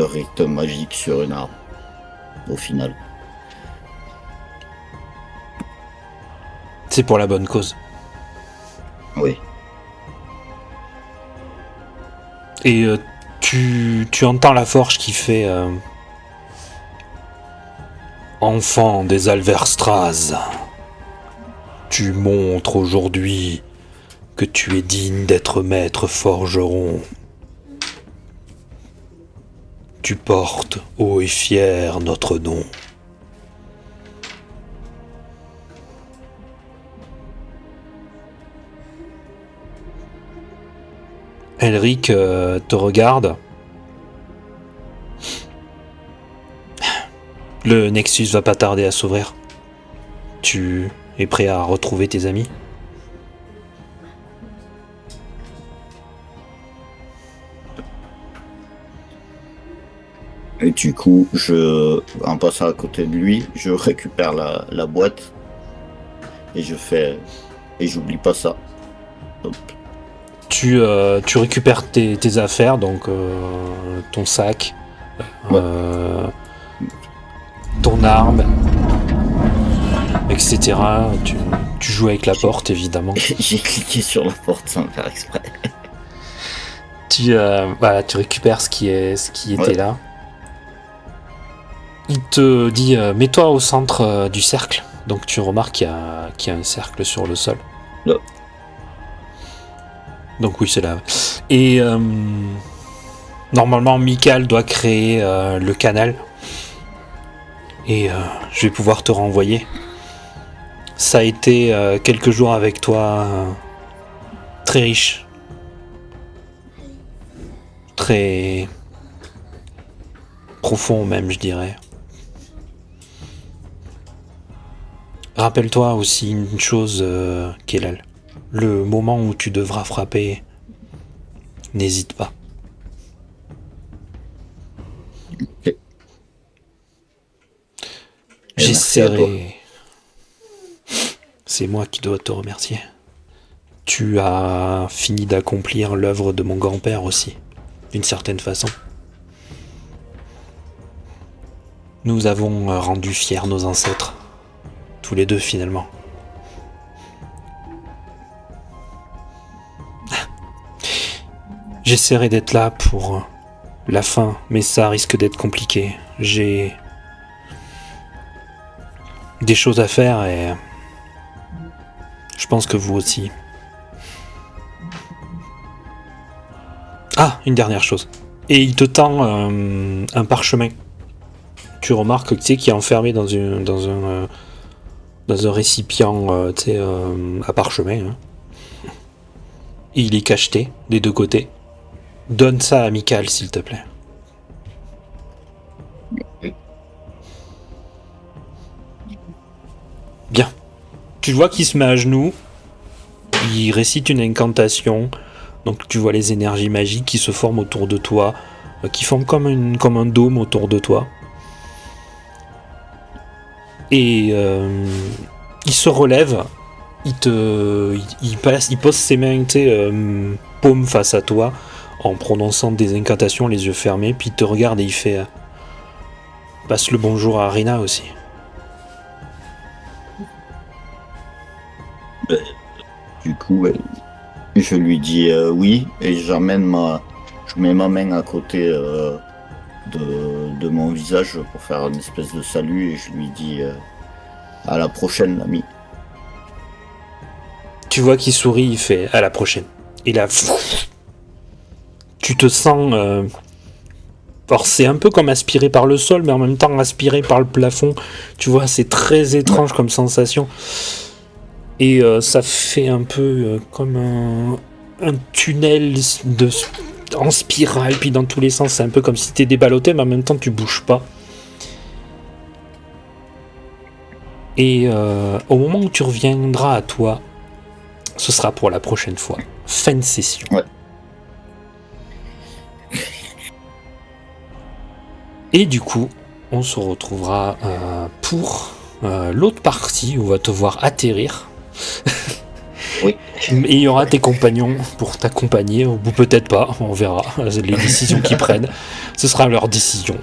rite magique sur une arme, au final. C'est pour la bonne cause. Oui. Et tu entends la forge qui fait enfant des Alverstraz, tu montres aujourd'hui que tu es digne d'être maître forgeron. Tu portes haut et fier notre nom. Elric te regarde. Le Nexus va pas tarder à s'ouvrir. Tu es prêt à retrouver tes amis? Et du coup, en passant à côté de lui, je récupère la boîte et et j'oublie pas ça. Hop. Tu récupères tes affaires, donc ton sac, ton arme, etc. Tu joues avec la porte, évidemment. J'ai cliqué sur la porte sans faire exprès. Tu récupères ce qui était là. Il te dit mets-toi au centre du cercle. Donc tu remarques qu'il y a un cercle sur le sol. Non. Donc oui, c'est là. Et normalement, Michael doit créer le canal. Et je vais pouvoir te renvoyer. Ça a été quelques jours avec toi très riche. Très profond même, je dirais. Rappelle-toi aussi une chose, Kelal. Le moment où tu devras frapper, n'hésite pas. Okay. J'essaierai. C'est moi qui dois te remercier. Tu as fini d'accomplir l'œuvre de mon grand-père aussi, d'une certaine façon. Nous avons rendu fiers nos ancêtres, tous les deux finalement. J'essaierai d'être là pour la fin, mais ça risque d'être compliqué. J'ai des choses à faire et je pense que vous aussi. Ah, une dernière chose. Et il te tend un parchemin. Tu remarques que qui est enfermé dans un récipient à parchemin. Hein. Et il est cacheté des deux côtés. Donne ça à Michael, s'il te plaît. Bien. Tu vois qu'il se met à genoux. Il récite une incantation. Donc tu vois les énergies magiques qui se forment autour de toi, qui forment comme un dôme autour de toi. Et il se relève. Il pose ses mains, paume face à toi, en prononçant des incantations, les yeux fermés, puis il te regarde et il fait passe le bonjour à Arina aussi. Du coup, je lui dis oui et je mets ma main à côté de mon visage pour faire une espèce de salut et je lui dis à la prochaine, l'ami. Tu vois qu'il sourit, il fait à la prochaine. Et là, tu te sens. Alors c'est un peu comme aspiré par le sol, mais en même temps aspiré par le plafond. Tu vois, c'est très étrange comme sensation. Et ça fait un peu comme un tunnel en spirale, puis dans tous les sens. C'est un peu comme si t'es déballoté, mais en même temps tu bouges pas. Et au moment où tu reviendras à toi, ce sera pour la prochaine fois. Fin de session. Ouais. Et du coup, on se retrouvera pour l'autre partie où on va te voir atterrir. Oui. Et il y aura tes compagnons pour t'accompagner, ou peut-être pas, on verra. Les décisions qu'ils prennent, ce sera leur décision.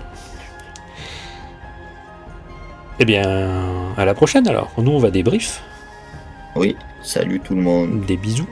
Eh bien, à la prochaine alors. Nous, on va débrief. Oui, salut tout le monde. Des bisous.